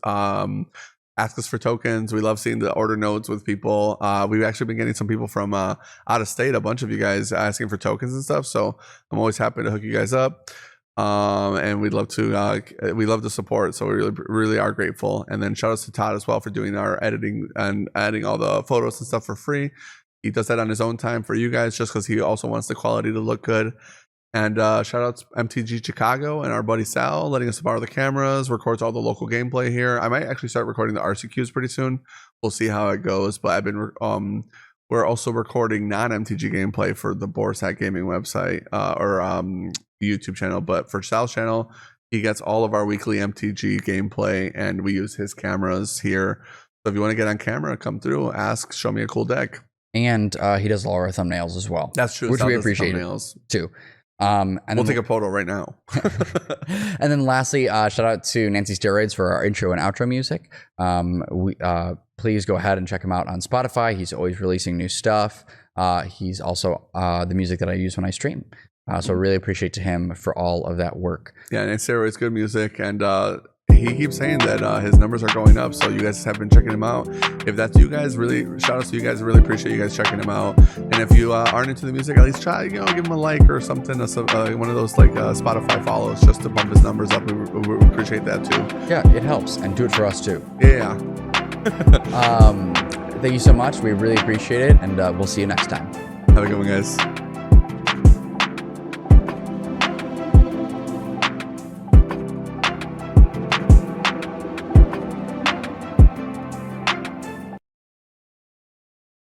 Ask us for tokens. We love seeing the order notes with people. We've actually been getting some people from out of state, a bunch of you guys asking for tokens and stuff. So I'm always happy to hook you guys up. And we love the support. So we really are grateful. And then shout outs to Todd as well for doing our editing and adding all the photos and stuff for free. He does that on his own time for you guys, just because he also wants the quality to look good. And shout out to MTG Chicago and our buddy Sal letting us borrow the cameras, records all the local gameplay here. I might actually start recording the RCQs pretty soon. We'll see how it goes. But we're also recording non-MTG gameplay for the Boar's Hat Gaming website or YouTube channel. But for Sal's channel, he gets all of our weekly MTG gameplay, and we use his cameras here. So if you want to get on camera, come through, ask, show me a cool deck. And he does all our thumbnails as well. That's true. Which we appreciate too. And we'll take a photo right now. And then lastly, shout out to Nancy Steroids for our intro and outro music. Please go ahead and check him out on Spotify. He's always releasing new stuff. He's also the music that I use when I stream. So really appreciate to him for all of that work. Yeah, Nancy Steroids, good music. And he keeps saying that his numbers are going up. So you guys have been checking him out. If that's you guys, really shout out to you guys. Really appreciate you guys checking him out. And if you aren't into the music, at least try, give him a like or something. One of those like Spotify follows just to bump his numbers up. We appreciate that too. Yeah, it helps. And do it for us too. Yeah. Thank you so much. We really appreciate it. And we'll see you next time. Have a good one, guys.